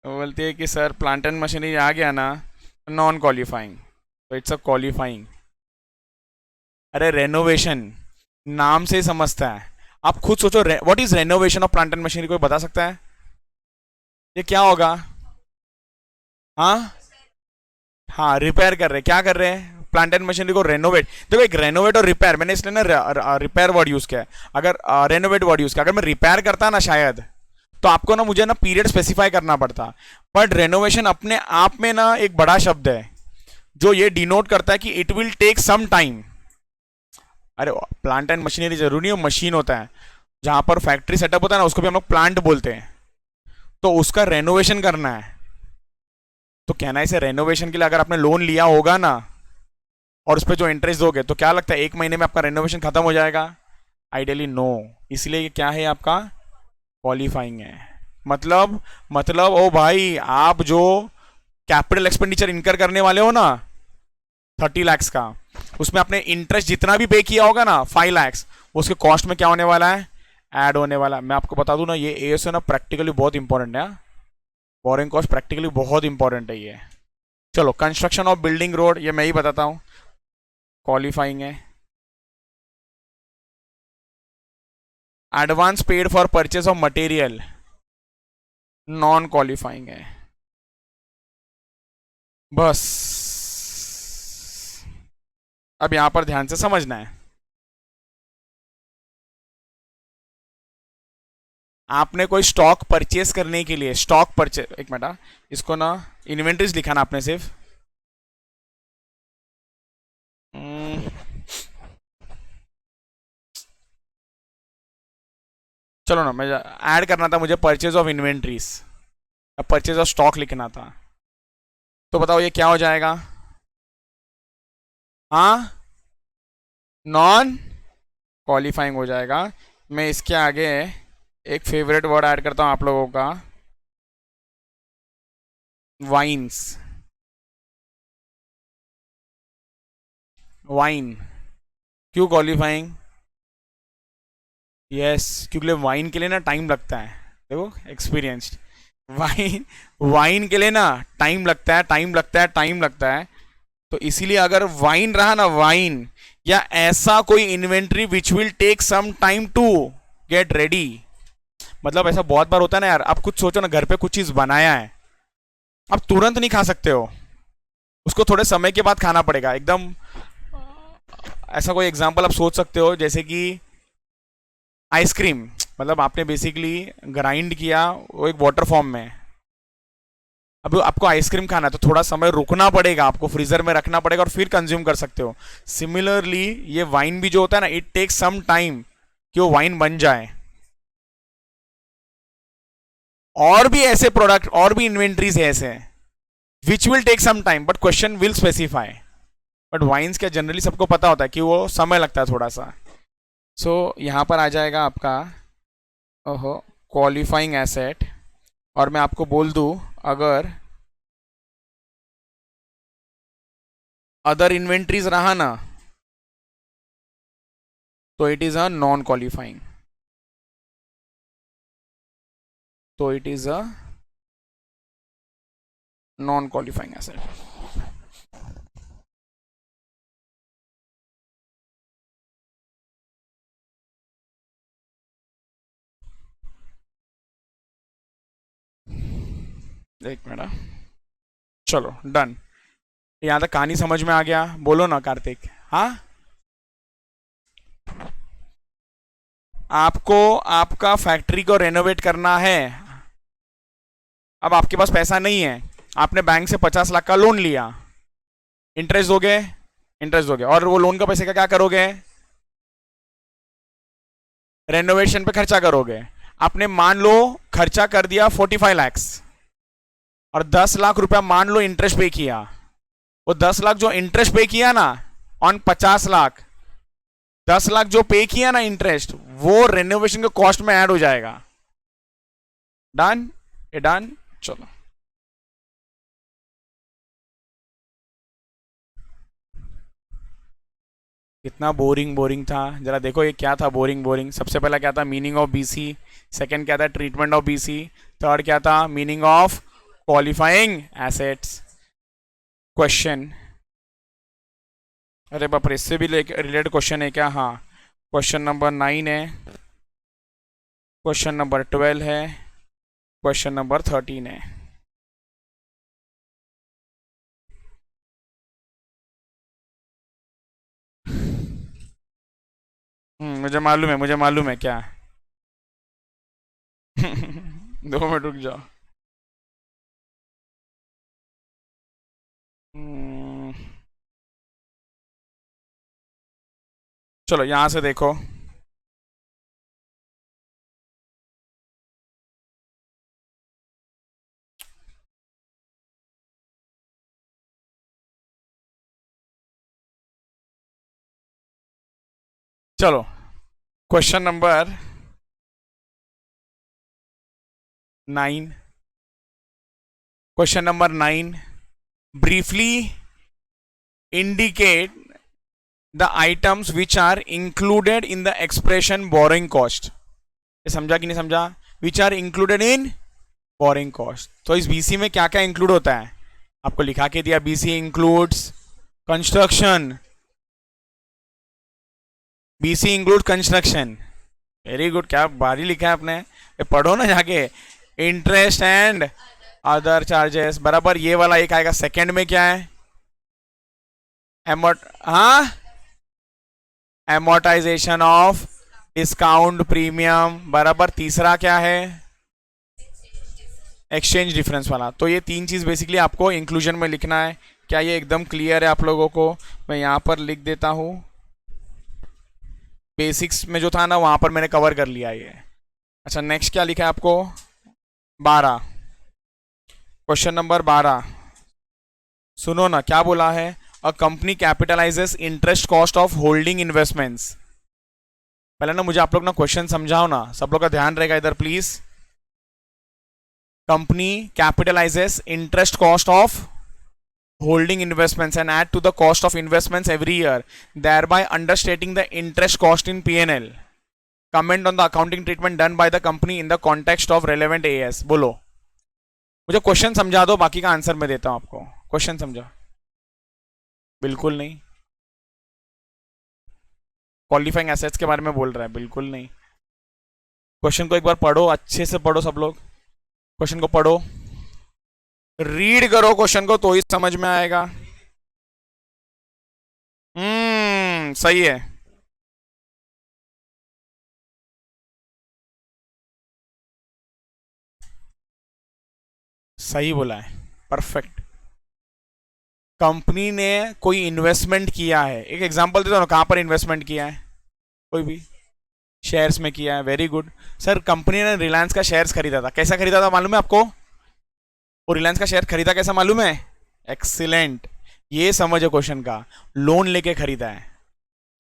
बोलती है कि सर प्लांट एंड मशीनरी आ गया ना नॉन क्वालिफाइंग, तो इट्स अ क्वालिफाइंग। अरे रेनोवेशन नाम से ही समझता है, आप खुद सोचो what is renovation of plant and machinery, कोई बता सकता है ये क्या होगा? हाँ हाँ रिपेयर कर रहे, क्या कर रहे हैं, प्लांट एंड मशीनरी को रेनोवेट। देखो एक रेनोवेट और रिपेयर, मैंने इसलिए ना रिपेयर वर्ड यूज किया है, अगर रेनोवेट वर्ड यूज किया, अगर मैं रिपेयर करता ना शायद तो आपको ना मुझे ना पीरियड स्पेसिफाई करना पड़ता, बट रेनोवेशन अपने आप में ना एक बड़ा शब्द है जो ये डिनोट करता है कि it will take some time. अरे प्लांट एंड मशीनरी जरूरी है, मशीन होता है, जहां पर फैक्ट्री सेटअप होता है ना उसको भी हम लोग प्लांट बोलते हैं, तो उसका रेनोवेशन करना है। तो कहना है इसे रेनोवेशन के लिए अगर आपने लोन लिया होगा ना और उस पर जो इंटरेस्ट दोगे तो क्या लगता है एक महीने में आपका रेनोवेशन खत्म हो जाएगा? आइडियली नो, इसलिए ये क्या है आपका क्वालिफाइंग है। मतलब ओ भाई आप जो कैपिटल एक्सपेंडिचर इनकर करने वाले हो ना 30 lakhs का, उसमें आपने इंटरेस्ट जितना भी पे किया होगा ना 5 lakhs, उसके कॉस्ट में क्या होने वाला है, ऐड होने वाला है। मैं आपको बता दूं ना ये एएसओ ना प्रैक्टिकली बहुत इंपॉर्टेंट है, बोरिंग कॉस्ट प्रैक्टिकली बहुत इंपॉर्टेंट है ये। चलो कंस्ट्रक्शन ऑफ बिल्डिंग रोड ये मैं ही बताता हूँ, क्वालिफाइंग है। Advance paid for purchase of material non qualifying है। बस अब यहां पर ध्यान से समझना है, आपने कोई स्टॉक परचेस करने के लिए, स्टॉक परचेस, एक मिनट इसको ना इन्वेंट्रीज लिखाना आपने सिर्फ, चलो ना मैं ऐड करना था मुझे परचेज ऑफ इन्वेंट्रीज, अब परचेज ऑफ स्टॉक लिखना था, तो बताओ ये क्या हो जाएगा? हाँ नॉन क्वालिफाइंग हो जाएगा। मैं इसके आगे एक फेवरेट वर्ड ऐड करता हूं आप लोगों का, वाइन्स। वाइन क्यों क्वालिफाइंग? यस क्योंकि वाइन के लिए ना टाइम लगता है, देखो एक्सपीरियंस्ड, वाइन वाइन के लिए ना टाइम लगता है, टाइम लगता है, टाइम लगता है, तो इसीलिए अगर वाइन रहा ना वाइन, या ऐसा कोई inventory which will take some time to get ready, मतलब ऐसा बहुत बार होता है ना यार, आप कुछ सोचो ना घर पे कुछ चीज बनाया है, आप तुरंत नहीं खा सकते हो, उसको थोड़े समय के बाद खाना पड़ेगा एकदम। ऐसा कोई एग्जांपल आप सोच सकते हो जैसे कि आइसक्रीम, मतलब आपने बेसिकली ग्राइंड किया वो एक वाटर फॉर्म में, अब आपको आइसक्रीम खाना है तो थोड़ा समय रुकना पड़ेगा, आपको फ्रीजर में रखना पड़ेगा और फिर कंज्यूम कर सकते हो। सिमिलरली ये वाइन भी जो होता है ना इट टेक्स सम टाइम कि वो वाइन बन जाए। और भी ऐसे प्रोडक्ट और भी इन्वेंट्रीज है ऐसे which will take some time but question will specify, but wines क्या जनरली सबको पता होता है कि वो समय लगता है थोड़ा सा। सो यहां पर आ जाएगा आपका ओहो क्वालिफाइंग एसेट, और मैं आपको बोल दूं अगर अदर इन्वेंट्रीज रहा ना तो it is a non qualifying, तो it is a non qualifying asset. एक मिनट, चलो डन। यहाँ तक कहानी समझ में आ गया? बोलो ना कार्तिक। हाँ, आपको आपका फैक्ट्री को रेनोवेट करना है। अब आपके पास पैसा नहीं है, आपने बैंक से 50 लाख का लोन लिया, इंटरेस्ट दोगे? इंटरेस्ट दोगे, और वो लोन का पैसे का क्या करोगे? रेनोवेशन पे खर्चा करोगे। आपने मान लो खर्चा कर दिया 45 लाख, और 10 लाख रुपया मान लो इंटरेस्ट पे किया। वो 10 लाख जो इंटरेस्ट पे किया ना ऑन 50 लाख, 10 लाख जो पे किया ना इंटरेस्ट, वो रेनोवेशन के कॉस्ट में ऐड हो जाएगा। डन? ये डन? चलो, कितना बोरिंग बोरिंग था जरा देखो। ये क्या था बोरिंग बोरिंग? सबसे पहला क्या था? Meaning of BC. सेकंड क्या था? Treatment of BC. थर्ड क्या था? Meaning of qualifying assets. Question, अरे बाप रे, इससे भी रिलेटेड क्वेश्चन है क्या? हाँ, क्वेश्चन नंबर 9 है, क्वेश्चन नंबर 12 है, क्वेश्चन नंबर 13 है। मुझे मालूम है, मुझे मालूम है क्या। 2 मिनट रुक जाओ। हम्म, चलो यहां से देखो। चलो, question number 9, question number 9, briefly indicate the items which are included in the expression borrowing cost. ये समझा कि नहीं समझा? Which are included in borrowing cost. तो इस बीसी में क्या क्या इंक्लूड होता है आपको लिखा के दिया। BC includes construction, BC include construction. Very good, क्या बारी लिखा है आपने, ये पढ़ो ना जाके। इंटरेस्ट एंड अदर चार्जेस बराबर, ये वाला एक आएगा। सेकंड में क्या है? हाँ, एमोर्टाइजेशन ऑफ डिस्काउंट प्रीमियम बराबर। तीसरा क्या है? एक्सचेंज डिफरेंस वाला। तो ये 3 चीज बेसिकली आपको इंक्लूजन में लिखना है। क्या ये एकदम क्लियर है आप लोगों को? मैं यहां पर लिख देता हूं। बेसिक्स में जो था ना वहां पर मैंने कवर कर लिया ये। अच्छा, नेक्स्ट क्या लिखा है आपको? 12, क्वेश्चन नंबर 12 सुनो ना क्या बोला है। A company capitalises interest cost of holding investments. पहले ना मुझे आप लोग ना क्वेश्चन समझाओ ना, सब लोग का ध्यान रहेगा इधर please. Company capitalises interest cost of holding investments and add to the cost of investments every year, thereby understating the interest cost in P&L. Comment on the accounting treatment done by the company in the context of relevant AS. बोलो, मुझे question समझा दो, बाकी का answer मैं देता हूं आपको। क्वेश्चन समझा? बिल्कुल नहीं। क्वालिफाइंग एसेट्स के बारे में बोल रहा है? बिल्कुल नहीं। क्वेश्चन को एक बार पढ़ो, अच्छे से पढ़ो सब लोग, क्वेश्चन को पढ़ो, रीड करो क्वेश्चन को, तो ही समझ में आएगा। सही है। सही बोला है, परफेक्ट। कंपनी ने कोई इन्वेस्टमेंट किया है, एक एग्जांपल देता हूँ, कहां पर इन्वेस्टमेंट किया है? कोई भी शेयर्स में किया है। Very good sir. कंपनी ने रिलायंस का शेयर्स खरीदा था, कैसा खरीदा था मालूम है आपको? वो रिलायंस का शेयर खरीदा कैसा मालूम है? एक्सीलेंट, ये समझो क्वेश्चन का। लोन लेके खरीदा है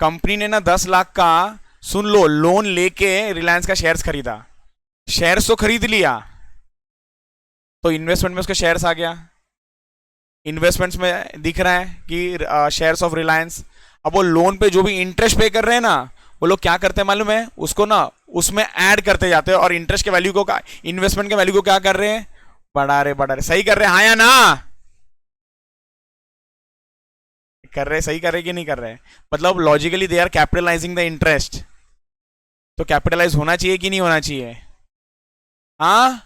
कंपनी ने ना 10 लाख का, सुन लो, लोन लेके रिलायंस का शेयर्स खरीदा। शेयर्स तो खरीद लिया, तो इन्वेस्टमेंट में उसके शेयर्स आ गया। इन्वेस्टमेंट्स में दिख रहा है कि शेयर्स ऑफ रिलायंस। अब वो लोन पे जो भी इंटरेस्ट पे कर रहे हैं ना, वो लोग क्या करते हैं मालूम है? उसको ना उसमें ऐड करते जाते हैं, और इंटरेस्ट के वैल्यू को, इन्वेस्टमेंट के वैल्यू को क्या कर रहे हैं? बढ़ा रहे। सही कर रहे हैं हाँ या ना? कर रहे, सही कर रहे कि नहीं कर रहे? मतलब logically they are capitalising the interest. तो कैपिटलाइज होना चाहिए कि नहीं होना चाहिए? हाँ,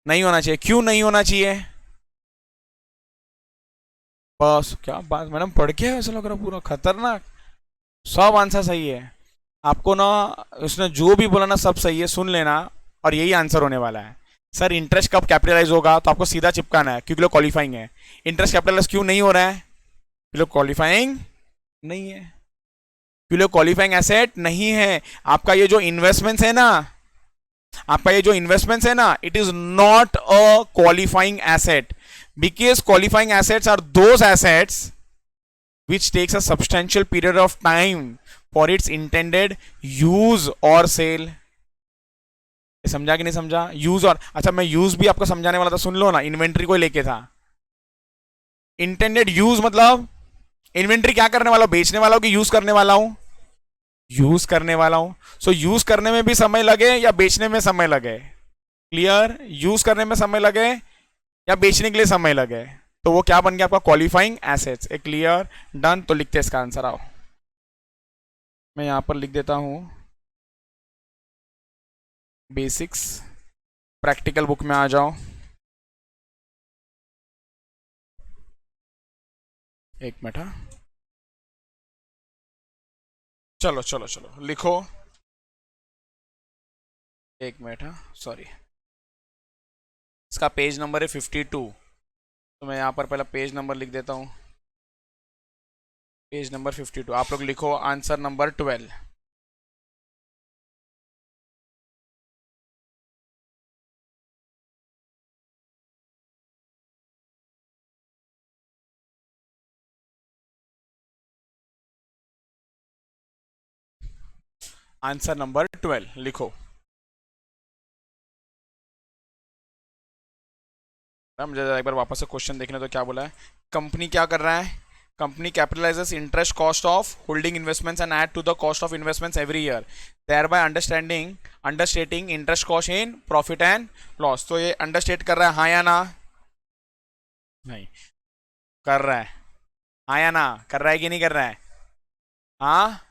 नहीं होना चाहिए। क्यों नहीं होना चाहिए? बस क्या बात मैडम, पढ़ के ऐसा लग रहा पूरा खतरनाक। सब आंसर सही है। आपको ना उसने जो भी बोला ना सब सही है, सुन लेना। और यही आंसर होने वाला है। सर इंटरेस्ट कब कैपिटलाइज होगा, तो आपको सीधा चिपकाना है क्योंकि लोग क्वालिफाइंग है। इंटरेस्ट कैपिटलाइज क्यों नहीं हो रहा है? क्योंकि लोग क्वालिफाइंग नहीं है, क्योंकि लोग क्वालिफाइंग एसेट नहीं है। आपका ये जो इन्वेस्टमेंट्स है ना, आपका ये जो इन्वेस्टमेंट्स है ना, it is not a qualifying asset, because qualifying assets are those assets which takes a substantial period of time for its intended use or sale। समझा कि नहीं समझा? यूज और अच्छा, मैं यूज भी आपको समझाने वाला था, सुन लो ना। इन्वेंट्री को लेके था। इंटेंडेड यूज मतलब इन्वेंट्री क्या करने वाला हूं, बेचने वाला हूं कि यूज करने वाला हूं? यूज करने वाला हूं। सो यूज करने में भी समय लगे या बेचने में समय लगे? क्लियर? यूज करने में समय लगे या बेचने के लिए समय लगे, तो वो क्या बन गया आपका? Qualifying assets. ए क्लियर? डन। तो लिखते हैं इसका आंसर। आओ मैं यहां पर लिख देता हूं, बेसिक्स। प्रैक्टिकल बुक में आ जाओ। एक मिनट। हाँ चलो चलो चलो लिखो। एक मिनट। हाँ सॉरी, इसका पेज नंबर है 52। तो मैं यहाँ पर पहला पेज नंबर लिख देता हूँ। Page number 52। आप लोग लिखो आंसर नंबर 12। आंसर नंबर 12 लिखो। मुझे एक बार वापस से क्वेश्चन देखने तो क्या बोला है। कंपनी क्या कर रहा है? Company capitalises interest cost of holding investments and add to the cost of investments every year, thereby understating interest cost in profit and loss. तो ये अंडरस्टेट कर रहा है, हाँ या ना? नहीं कर रहा है। हाँ या ना? कर रहा है कि नहीं कर रहा है? हाँ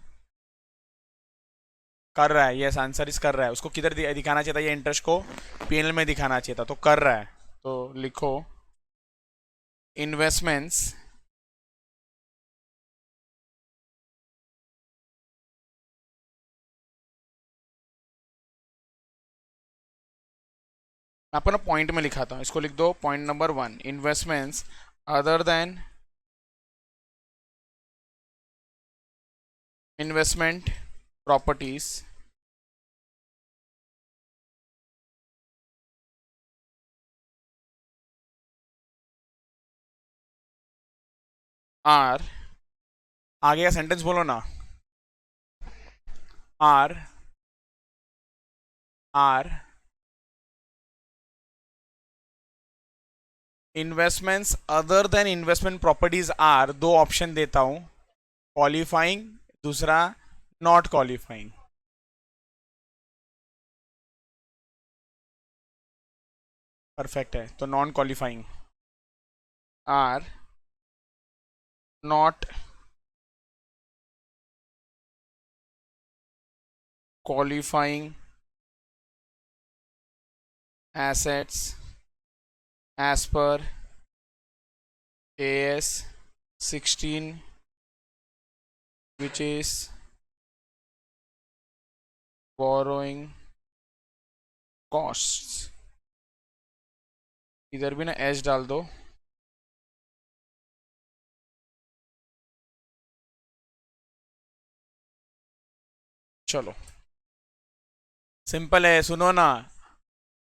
कर रहा है। यस आंसर इस कर रहा है। उसको किधर दिखाना चाहिए था ये इंटरेस्ट को? पीएनएल में दिखाना चाहिए था, तो कर रहा है। तो लिखो इन्वेस्टमेंट्स आपको ना पॉइंट में लिखाता हूँ, इसको लिख दो point number 1। Investments other than investment properties are, आगे का सेंटेंस बोलो ना। Are are investments other than investment properties are, दो ऑप्शन देता हूं, क्वालिफाइंग, दूसरा नॉट क्वालिफाइंग। परफेक्ट है। तो non qualifying are not qualifying assets as per AS 16, which is borrowing costs। इधर भी ना एस डाल दो। चलो सिंपल है, सुनो ना।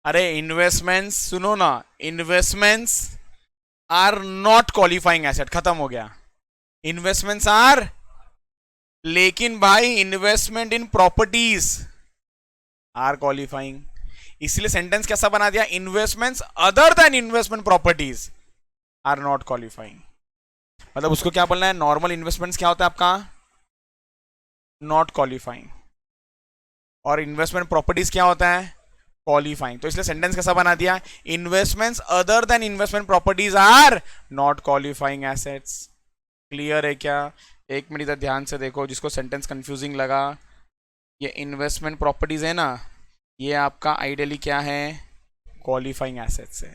अरे इन्वेस्टमेंट्स सुनो ना, investments are not qualifying asset, खत्म हो गया। इन्वेस्टमेंट्स आर, लेकिन भाई investment in properties are qualifying. इसलिए सेंटेंस कैसा बना दिया? Investments other than investment properties are not qualifying. मतलब उसको क्या बोलना है? नॉर्मल इन्वेस्टमेंट्स क्या होता है आपका? Not qualifying. और इन्वेस्टमेंट प्रॉपर्टीज क्या होता है? क्वालिफाइंग। तो इसलिए सेंटेंस कैसा बना दिया? Investments other than investment properties are not qualifying assets. Clear है क्या? एक मिनट इधर ध्यान से देखो, जिसको सेंटेंस कंफ्यूजिंग लगा। ये इन्वेस्टमेंट प्रॉपर्टीज है ना, ये आपका आइडियली क्या है? क्वालिफाइंग एसेट्स है।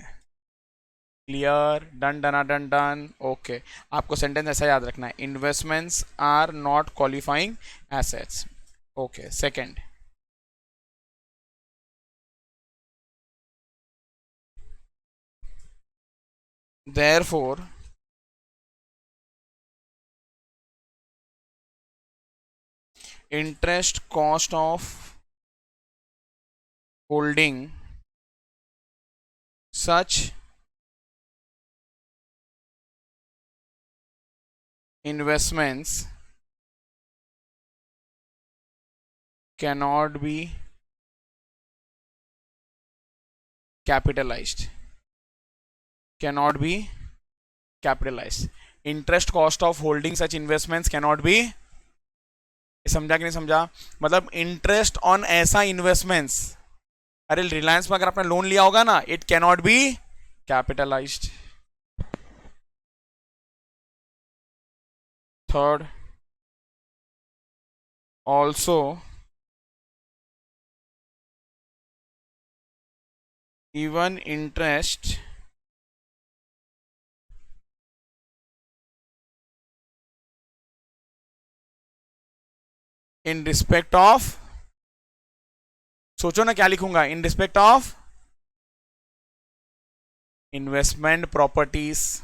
Clear, done done done done. Okay, आपको सेंटेंस ऐसा याद रखना है, investments are not qualifying assets. Okay, second, therefore interest cost of holding such investments cannot be capitalized, cannot be capitalized। interest cost of holding such investments cannot be, समझा कि नहीं समझा? मतलब इंटरेस्ट ऑन ऐसा इन्वेस्टमेंट्स, अरे रिलायंस में अगर आपने लोन लिया होगा ना, it cannot be capitalised. Third, also even interest in respect of, सोचो ना क्या लिखूंगा, in respect of investment properties,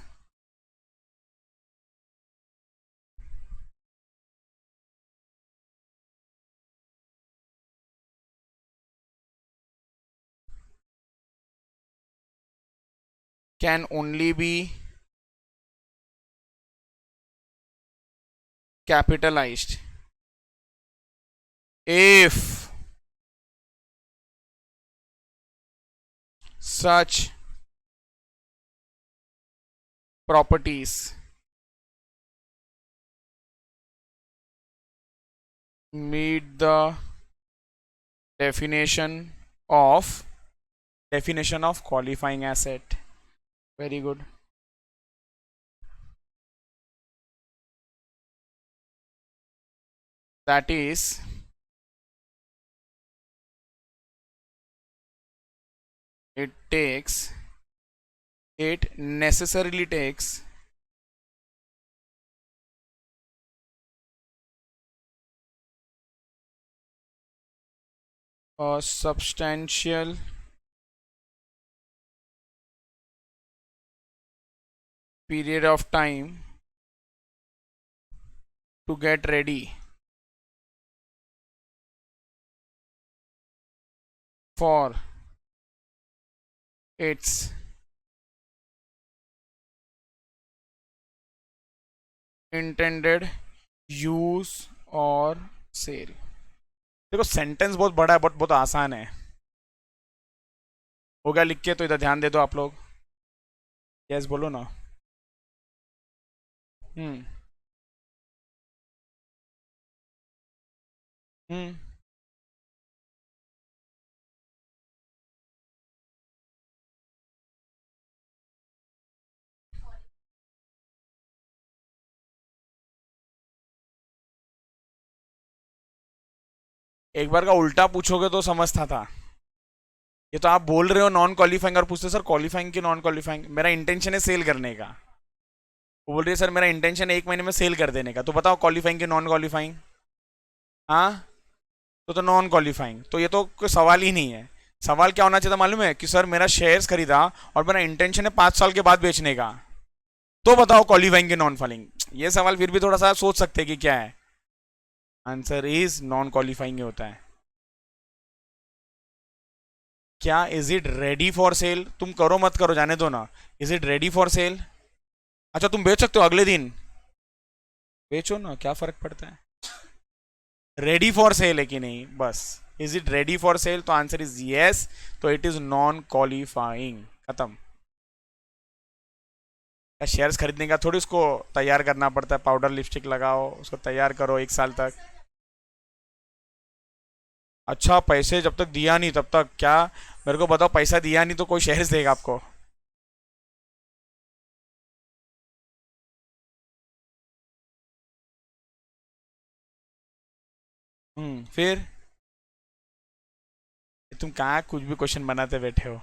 can only be capitalized if such properties meet the definition of qualifying asset। Very good। That is it necessarily takes a substantial period of time to get ready for its intended use और cell. देखो sentence बहुत बड़ा है, बहुत बहुत आसान है, हो गया लिख के, तो इधर ध्यान दे दो आप लोग। यस बोलो ना। हम्म हम्म एक बार का उल्टा पूछोगे तो समझता था। ये तो आप बोल रहे हो नॉन क्वालिफाइंग और पूछते सर क्वालिफाइंग की नॉन क्वालिफाइंग, मेरा इंटेंशन है सेल करने का। वो बोल रही है सर मेरा इंटेंशन है 1 महीने में सेल कर देने का, तो बताओ क्वालिफाइंग की नॉन क्वालिफाइंग? हाँ, तो नॉन क्वालिफाइंग, तो ये तो कोई सवाल ही नहीं है। सवाल क्या होना चाहिए था मालूम है, कि सर मेरा शेयर्स खरीदा और मेरा इंटेंशन है 5 साल के बाद बेचने का, तो बताओ क्वालिफाइंग की नॉन क्वालिफाइंग। ये सवाल फिर भी थोड़ा सा सोच सकते हैं कि क्या है। आंसर इज नॉन क्वालिफाइंग होता है। क्या is it ready for sale, तुम करो मत करो जाने दो ना, is it ready for sale? अच्छा तुम बेच सकते हो अगले दिन, बेचो ना, क्या फर्क पड़ता है। रेडी फॉर सेल है कि नहीं, बस। Is it ready for sale, तो आंसर इज यस, तो इट इज नॉन क्वालिफाइंग, खत्म। शेयर्स खरीदने का थोड़ी उसको तैयार करना पड़ता है, पाउडर लिपस्टिक लगाओ उसको तैयार करो 1 साल तक। अच्छा पैसे जब तक दिया नहीं तब तक क्या, मेरे को बताओ, पैसा दिया नहीं तो कोई शेयर्स देगा आपको? फिर तुम कहाँ कुछ भी क्वेश्चन बनाते बैठे हो।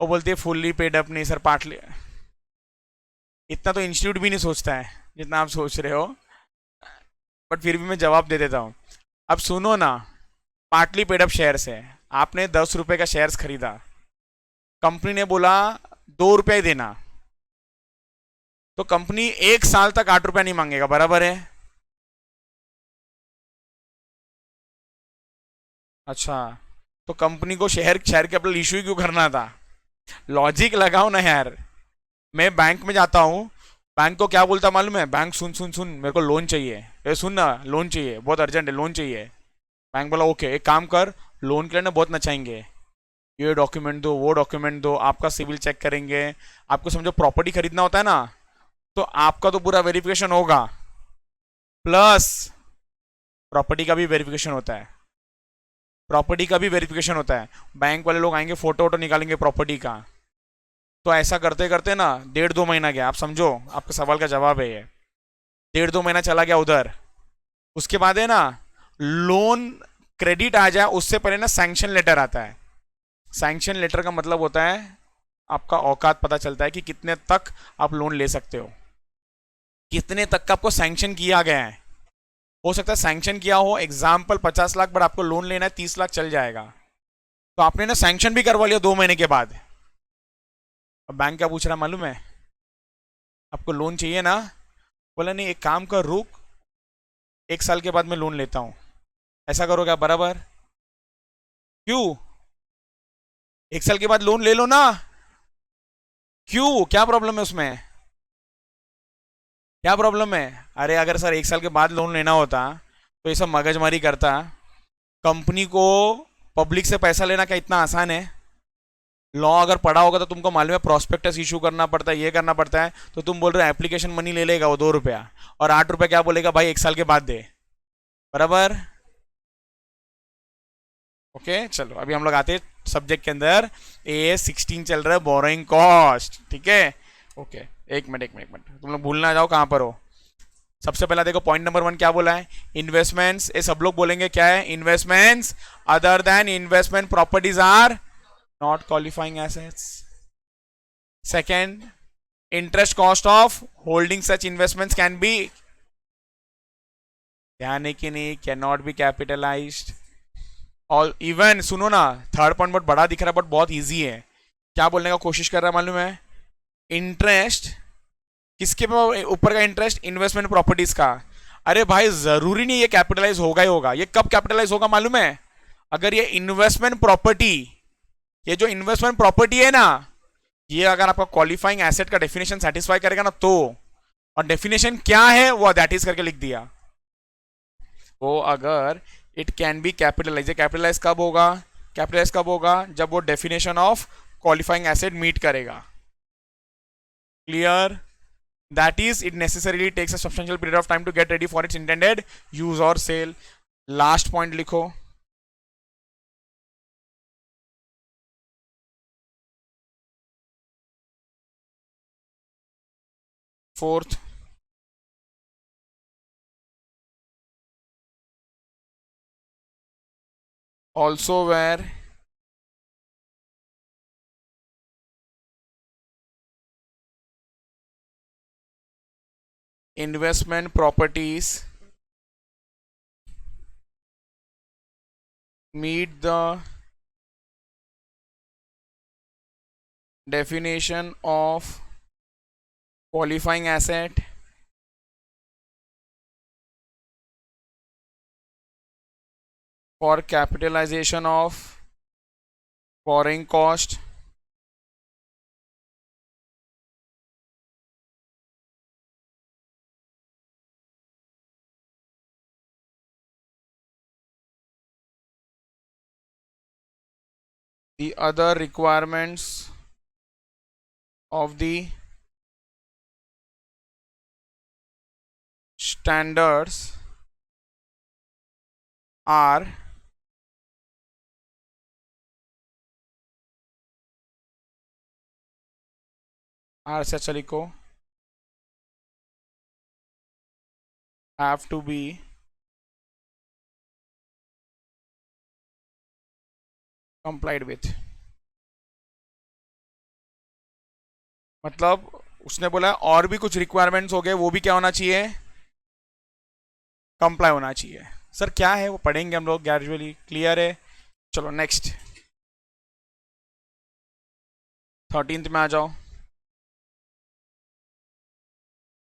वो बोलती है फुल्ली पेड अप नहीं सर, पार्टली। इतना तो इंस्टीट्यूट भी नहीं सोचता है जितना आप सोच रहे हो, बट फिर भी मैं जवाब दे देता हूँ। अब सुनो ना, पार्टली पेड अप शेयर्स है, आपने 10 रुपए का शेयर्स खरीदा, कंपनी ने बोला 2 रुपया ही देना, तो कंपनी 1 साल तक 8 रुपया नहीं मांगेगा, बराबर है? अच्छा, तो कंपनी को शेयर शेयर कैपिटल इशू क्यों करना था? लॉजिक लगाओ ना यार। मैं बैंक में जाता हूँ, बैंक को क्या बोलता मालूम है? बैंक सुन सुन सुन, मेरे को लोन चाहिए, ये सुन ना, लोन चाहिए, बहुत अर्जेंट है, लोन चाहिए। बैंक बोला ओके, एक काम कर, लोन के लिए ना बहुत नचाएंगे, ये डॉक्यूमेंट दो, वो डॉक्यूमेंट दो, आपका सिविल चेक करेंगे, आपको समझो प्रॉपर्टी खरीदना होता है ना, तो आपका तो पूरा वेरिफिकेशन होगा, प्लस प्रॉपर्टी का भी वेरिफिकेशन होता है, प्रॉपर्टी का भी वेरिफिकेशन होता है। बैंक वाले लोग आएंगे, फोटो वोटो निकालेंगे प्रॉपर्टी का। तो ऐसा करते करते ना 1.5-2 महीना गया, आप समझो, आपके सवाल का जवाब है ये। 1.5-2 महीना चला गया उधर। उसके बाद है ना, लोन क्रेडिट आ जाए उससे पहले ना सैंक्शन लेटर आता है। सैंक्शन लेटर का मतलब होता है आपका औकात पता चलता है कि कितने तक आप लोन ले सकते हो, कितने तक का आपको सैंक्शन किया गया है। हो सकता है सैंक्शन किया हो एग्जाम्पल 50 लाख, बट आपको लोन लेना है 30 लाख, चल जाएगा। तो आपने ना सैंक्शन भी करवा लिया 2 महीने के बाद। अब बैंक क्या पूछ रहा है मालूम है? आपको लोन चाहिए ना? बोला नहीं, एक काम कर, रुक, 1 साल के बाद मैं लोन लेता हूँ। ऐसा करो क्या? बराबर। क्यों? 1 साल के बाद लोन ले लो ना। क्यों, क्या प्रॉब्लम है उसमें? क्या प्रॉब्लम है? अरे अगर सर 1 साल के बाद लोन लेना होता तो ये सब मगजमारी करता? कंपनी को पब्लिक से पैसा लेना क्या इतना आसान है? लॉ अगर पढ़ा होगा तो तुमको मालूम है, प्रोस्पेक्टस इशू करना पड़ता है, ये करना पड़ता है। तो तुम बोल रहे हो एप्लीकेशन मनी ले लेगा वो 2 रुपया, और 8 रुपया क्या बोलेगा भाई 1 साल के बाद दे, बराबर? ओके चलो, अभी हम लोग आते हैं सब्जेक्ट के अंदर। A16 चल रहा है, बोरोइंग कॉस्ट, ठीक है? ओके, एक मिनट तुम लोग भूल ना जाओ कहां पर हो। सबसे पहला देखो, पॉइंट नंबर 1 क्या बोला है? इन्वेस्टमेंट्स। ये सब लोग बोलेंगे क्या है? Investments other than investment properties are not qualifying assets. Second, interest cost of holding such investments can be, ध्यान है कि नहीं, कैन नॉट बी कैपिटलाइज्ड। और इवन सुनो ना, थर्ड पॉइंट बहुत बड़ा दिख रहा है बट बहुत इजी है। क्या बोलने का कोशिश कर रहा है मालूम है? इंटरेस्ट किसके ऊपर का? इंटरेस्ट इन्वेस्टमेंट प्रॉपर्टीज का। अरे भाई जरूरी नहीं ये कैपिटलाइज होगा ही होगा। ये कब कैपिटलाइज होगा मालूम है? अगर ये इन्वेस्टमेंट प्रॉपर्टी, ये जो इन्वेस्टमेंट प्रॉपर्टी है ना, ये अगर आपका क्वालिफाइंग एसेट का डेफिनेशन सेटिस्फाई करेगा ना तो। और डेफिनेशन क्या है वो दैट इज करके लिख दिया। वो अगर it can be capitalise, capitalise कब होगा? कैपिटलाइज कब होगा? जब वो definition of qualifying asset meet करेगा। Clear? That is it necessarily takes a substantial period of time to get ready for its intended use और सेल। लास्ट पॉइंट लिखो। Fourth, also where investment properties meet the definition of qualifying asset for capitalization of borrowing cost, the other requirements of the standards are से अच्छा लिखो, have to be complied with। मतलब उसने बोला और भी कुछ रिक्वायरमेंट्स हो गए, वो भी क्या होना चाहिए, कंप्लाई होना चाहिए। सर क्या है वो पढ़ेंगे हम लोग ग्रेजुअली, क्लियर है। चलो नेक्स्ट 13th में आ जाओ।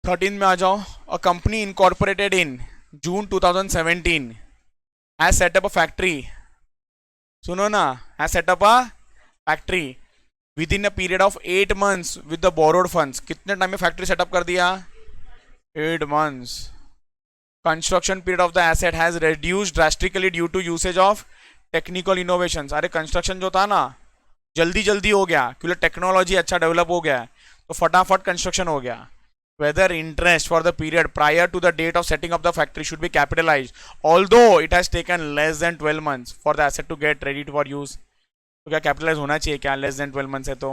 13th में आ जाओ। A company incorporated in June 2017 has set up a factory, सुनो ना, has set up a factory within a period of 8 months with the borrowed funds. कितने टाइम में फैक्ट्री सेटअप कर दिया, 8 months। Construction period of the asset has reduced drastically due to usage of technical innovation. अरे construction जो था ना जल्दी जल्दी हो गया क्योंकि टेक्नोलॉजी अच्छा डेवलप हो गया है, तो फटाफट कंस्ट्रक्शन हो गया। Whether interest for the period prior to the date of setting up the factory should be capitalized, although it has taken less than 12 months for the asset to get ready for use। तो क्या capitalise होना चाहिए क्या less than 12 months है तो?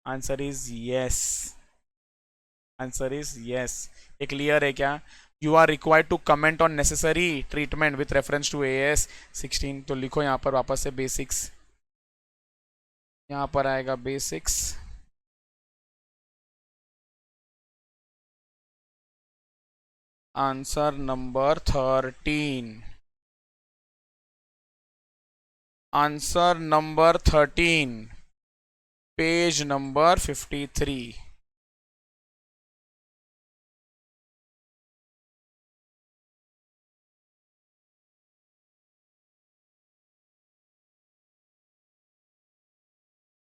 Answer is yes, answer is yes. ये clear है क्या? You are required to comment on necessary treatment with reference to AS 16। तो लिखो यहाँ पर वापस से बेसिक्स, यहाँ पर आएगा basics. Answer number 13, answer number 13, page number 53।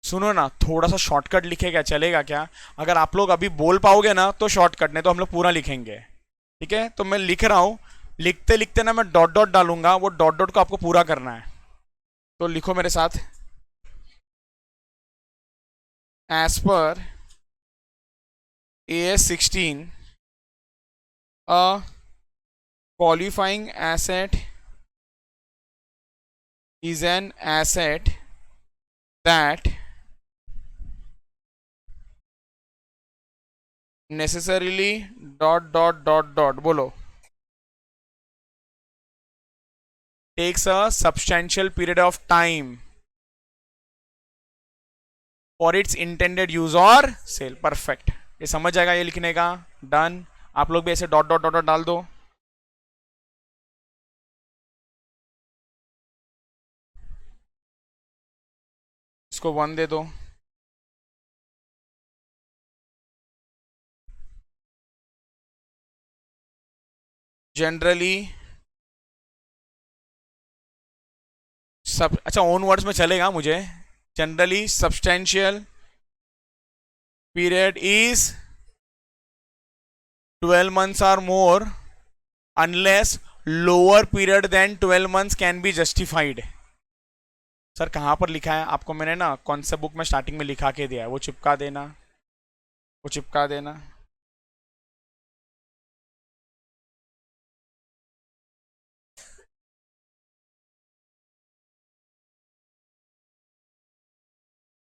सुनो ना, थोड़ा सा शॉर्टकट लिखेगा चलेगा क्या? अगर आप लोग अभी बोल पाओगे ना तो शॉर्टकट, नहीं तो हम लोग पूरा लिखेंगे। ठीक है, तो मैं लिख रहा हूं, लिखते लिखते ना मैं डॉट डॉट डालूंगा, वो डॉट डॉट को आपको पूरा करना है। तो लिखो मेरे साथ, एज पर AS 16 a qualifying asset is an asset that necessarily dot dot dot dot बोलो takes a substantial period of time for its intended use or sale। Perfect, ये समझ जाएगा ये लिखने का। डन। आप लोग भी ऐसे डॉट डॉट डॉट डॉट डाल दो। इसको 1 दे दो। जनरली सब अच्छा ओन वर्ड्स में चलेगा मुझे। Generally substantial period is 12 months or more unless lower period than 12 months can be justified। Sir कहाँ पर लिखा है? आपको मैंने ना कॉन्सेप्ट बुक में स्टार्टिंग में लिखा के दिया है, वो चिपका देना, वो चिपका देना।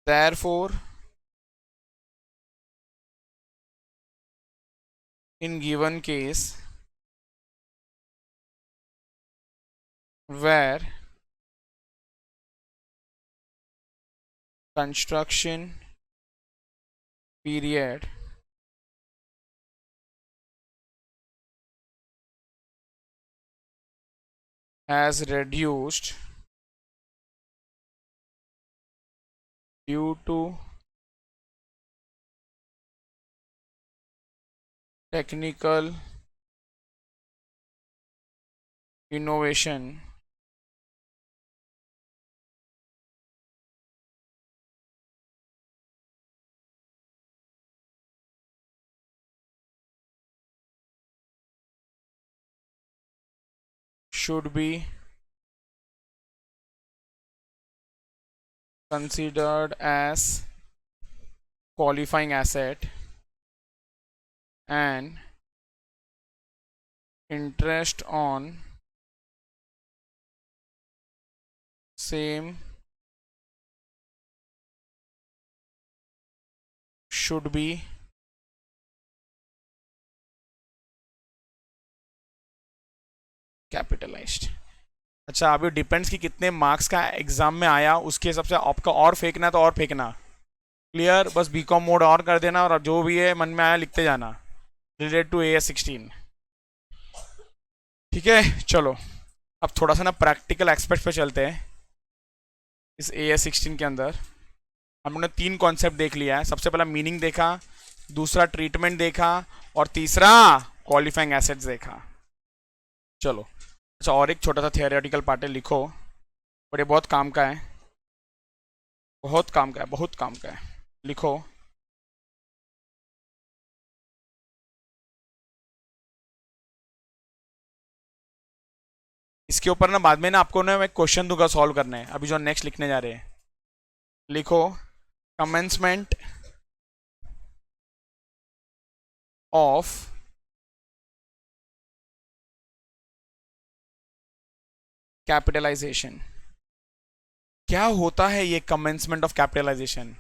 Therefore, in given case where construction period has reduced due to technical innovation should be considered as qualifying asset and interest on same should be capitalised. अच्छा, अभी डिपेंड्स कि कितने मार्क्स का एग्जाम में आया, उसके हिसाब से आपका और फेंकना तो और फेंकना। क्लियर? बस बीकॉम मोड ऑन कर देना और जो भी है मन में आया लिखते जाना रिलेटेड टू AS16। ठीक है, चलो अब थोड़ा सा ना प्रैक्टिकल एस्पेक्ट पे चलते हैं। इस AS16 के अंदर हम लोगों ने 3 कॉन्सेप्ट देख लिया है। सबसे पहला मीनिंग देखा, दूसरा ट्रीटमेंट देखा और तीसरा क्वालिफाइंग एसेट्स देखा। चलो अच्छा, और एक छोटा सा थियोरेटिकल पार्ट है, लिखो, पर ये बहुत काम का है, बहुत काम का है, बहुत काम का है। लिखो, इसके ऊपर ना बाद में ना आपको ना मैं क्वेश्चन दूंगा सॉल्व करने, अभी जो नेक्स्ट लिखने जा रहे हैं। लिखो, कमेंसमेंट ऑफ कैपिटलाइजेशन। क्या होता है ये कमेंसमेंट ऑफ कैपिटलाइजेशन?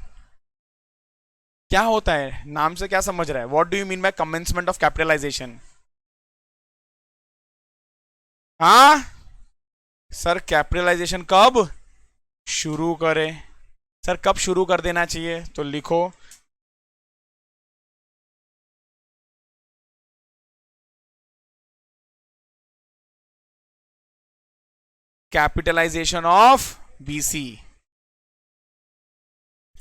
क्या होता है, नाम से क्या समझ रहा है? What do you mean by commencement of capitalisation? हाँ सर, कैपिटलाइजेशन कब शुरू करें? सर कब शुरू कर देना चाहिए? तो लिखो, कैपिटलाइजेशन ऑफ BC।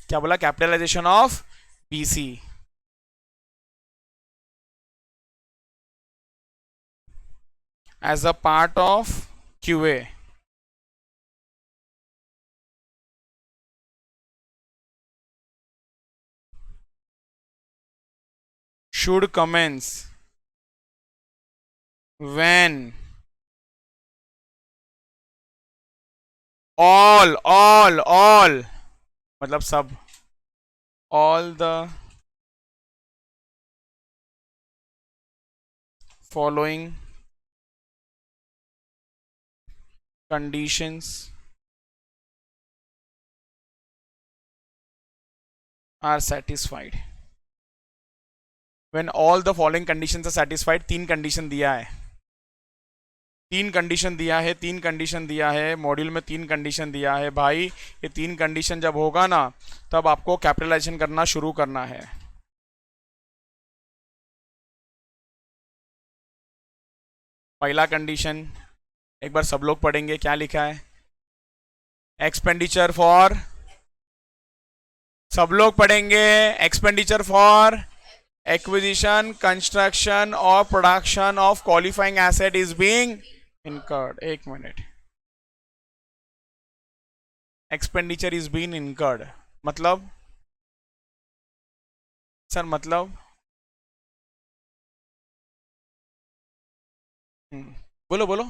क्या बोला? Capitalisation of BC as a part of QA। should commence when all मतलब सब, all the following conditions are satisfied। when all the following conditions are satisfied, 3 condition दिया है, 3 कंडीशन दिया है, 3 कंडीशन दिया है मॉड्यूल में, 3 कंडीशन दिया है भाई। ये 3 कंडीशन जब होगा ना तब आपको कैपिटलाइजेशन करना शुरू करना है। पहला कंडीशन एक बार सब लोग पढ़ेंगे, क्या लिखा है? एक्सपेंडिचर फॉर, सब लोग पढ़ेंगे, एक्सपेंडिचर फॉर एक्विजिशन, कंस्ट्रक्शन और production of qualifying asset is being incurred. एक minute, expenditure is being incurred मतलब? सर मतलब बोलो बोलो।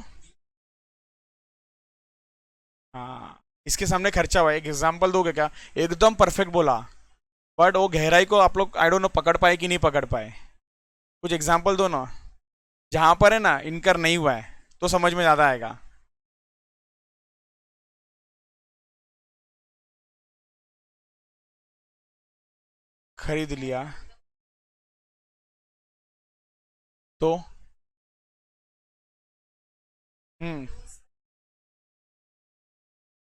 हाँ, इसके सामने खर्चा हुआ है, एक एग्जांपल दोगे क्या? एकदम परफेक्ट बोला, बट वो गहराई को आप लोग आई डोंट नो पकड़ पाए कि नहीं पकड़ पाए। कुछ एग्जांपल दो ना, जहां पर है ना इनकर नहीं हुआ है तो समझ में ज्यादा आएगा। खरीद लिया तो हम्म,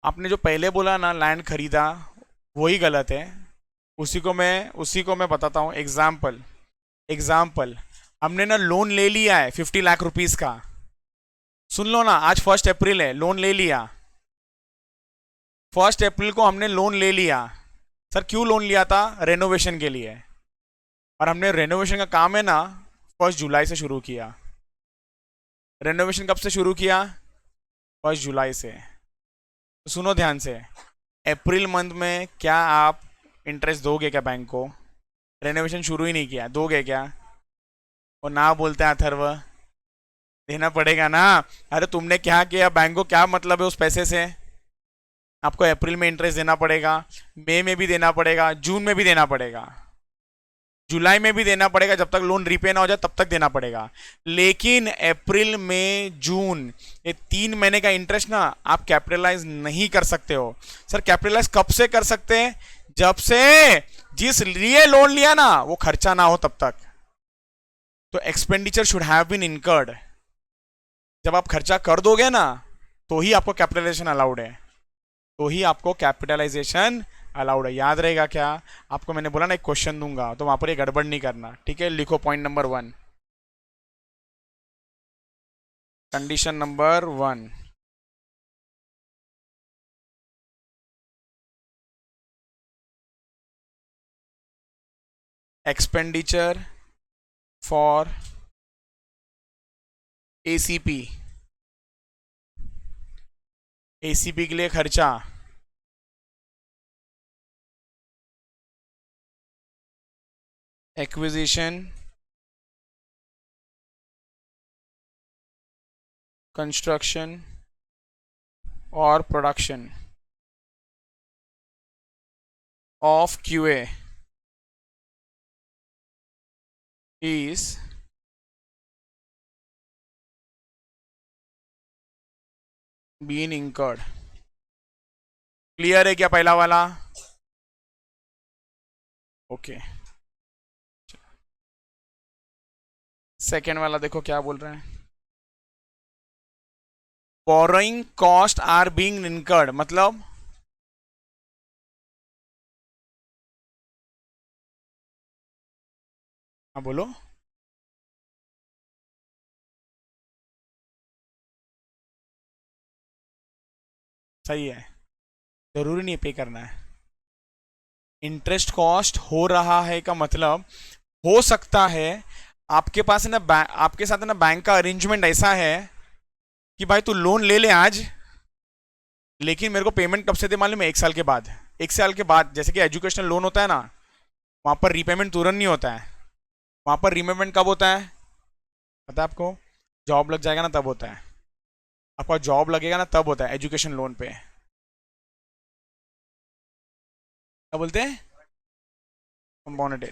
आपने जो पहले बोला ना लैंड खरीदा, वही गलत है। उसी को मैं बताता हूँ। एग्जाम्पल, एग्जाम्पल, हमने ना लोन ले लिया है 50 लाख रुपीस का। सुन लो ना, आज 1 अप्रैल है, लोन ले लिया, 1 अप्रैल को हमने लोन ले लिया। सर क्यों लोन लिया था? रेनोवेशन के लिए। और हमने रेनोवेशन का काम है ना 1 जुलाई से शुरू किया। रेनोवेशन कब से शुरू किया? 1 जुलाई से। तो सुनो ध्यान से, अप्रैल मंथ में क्या आप इंटरेस्ट दोगे क्या बैंक को? रेनोवेशन शुरू ही नहीं किया, दोगे क्या? वो ना बोलते हैं अथर्व, देना पड़ेगा ना। अरे तुमने क्या किया, बैंक को क्या मतलब है उस पैसे से? आपको अप्रैल में इंटरेस्ट देना पड़ेगा, मई में भी देना पड़ेगा, जून में भी देना पड़ेगा, जुलाई में भी देना पड़ेगा, जब तक लोन रीपे ना हो जाए तब तक देना पड़ेगा। लेकिन अप्रैल मई जून ये 3 महीने का इंटरेस्ट ना आप कैपिटलाइज नहीं कर सकते हो। सर कैपिटलाइज कब से कर सकते हैं? जब से जिस लिए लोन लिया ना वो खर्चा ना हो तब तक। तो expenditure should have been incurred. जब आप खर्चा कर दोगे ना तो ही आपको कैपिटलाइजेशन अलाउड है, तो ही आपको कैपिटलाइजेशन अलाउड है। याद रहेगा क्या? आपको मैंने बोला ना एक क्वेश्चन दूंगा तो वहां पर ये गड़बड़ नहीं करना, ठीक है? लिखो point number 1, condition number 1, expenditure for ACP, ACP के लिए खर्चा एक्विजिशन, कंस्ट्रक्शन और production of QA is been incurred. Clear है क्या पहला वाला? ओके। सेकेंड वाला देखो क्या बोल रहे हैं, borrowing cost are being incurred, मतलब हाँ बोलो। सही है, जरूरी नहीं पे करना है। इंटरेस्ट कॉस्ट हो रहा है का मतलब हो सकता है आपके पास है ना, आपके साथ है ना बैंक का अरेंजमेंट ऐसा है कि भाई तू लोन ले ले आज, लेकिन मेरे को पेमेंट कब से दे मालूम है? 1 साल के बाद। 1 साल के बाद, जैसे कि एजुकेशनल लोन होता है ना, वहां पर रीपेमेंट तुरंत नहीं होता है। वहां पर रीपेमेंट कब होता है पता है आपको? जॉब लग जाएगा ना तब होता है। आपका जॉब लगेगा ना तब होता है एजुकेशन लोन पे। क्या बोलते हैं? कंपोनेंट।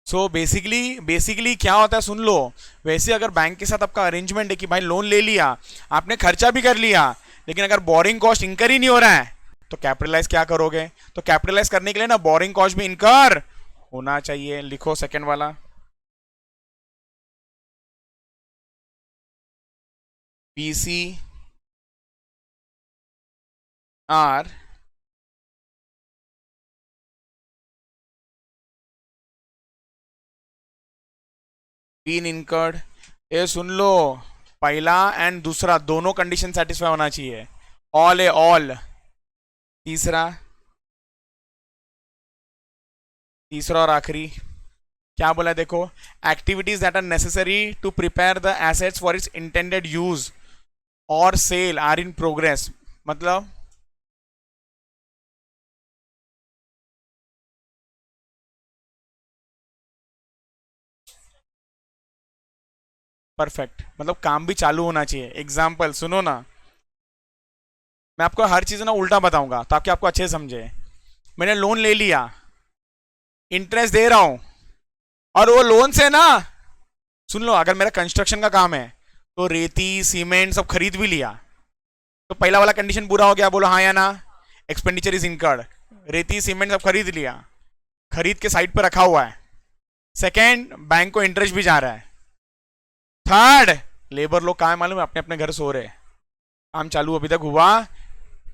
सो बेसिकली क्या होता है सुन लो। वैसे अगर बैंक के साथ आपका अरेंजमेंट है कि भाई लोन ले लिया, आपने खर्चा भी कर लिया, लेकिन अगर बोरिंग कॉस्ट इनकर ही नहीं हो रहा है तो कैपिटलाइज क्या करोगे? तो कैपिटलाइज करने के लिए ना बोरिंग कॉस्ट भी इनकर होना चाहिए। लिखो सेकंड वाला, पीसी आर बीन इनकर्ड। ये सुन लो, पहला एंड दूसरा दोनों कंडीशन सेटिस्फाई होना चाहिए। All a all. तीसरा, तीसरा और आखिरी क्या बोला है देखो, activities that are necessary to prepare the assets for its intended use और सेल आर इन प्रोग्रेस। मतलब परफेक्ट, मतलब काम भी चालू होना चाहिए। एग्जाम्पल सुनो ना, मैं आपको हर चीज ना उल्टा बताऊंगा ताकि आपको अच्छे समझे। मैंने लोन ले लिया, इंटरेस्ट दे रहा हूं, और वो लोन से ना, सुन लो, अगर मेरा कंस्ट्रक्शन का काम है तो रेती सीमेंट सब खरीद भी लिया, तो पहला वाला कंडीशन पूरा हो गया, बोलो हाँ या ना? Expenditure is incurred. रेती सीमेंट सब खरीद लिया, खरीद के साइड पर रखा हुआ है। सेकेंड, बैंक को इंटरेस्ट भी जा रहा है। थर्ड, लेबर लोग कहाँ है मालूम है? अपने अपने घर सो रहे। काम चालू अभी तक हुआ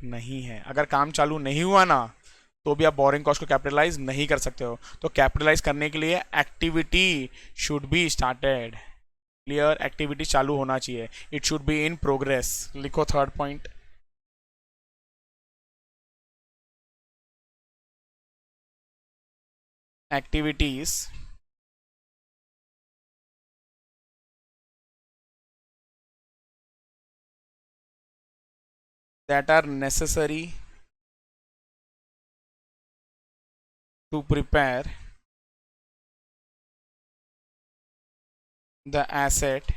नहीं है। अगर काम चालू नहीं हुआ ना तो भी आप बोरिंग कॉस्ट को कैपिटलाइज नहीं कर सकते हो। तो कैपिटलाइज करने के लिए activity should be started. Clear? Activity चालू होना चाहिए, it should be in progress. लिखो third point, activities that are necessary to prepare the asset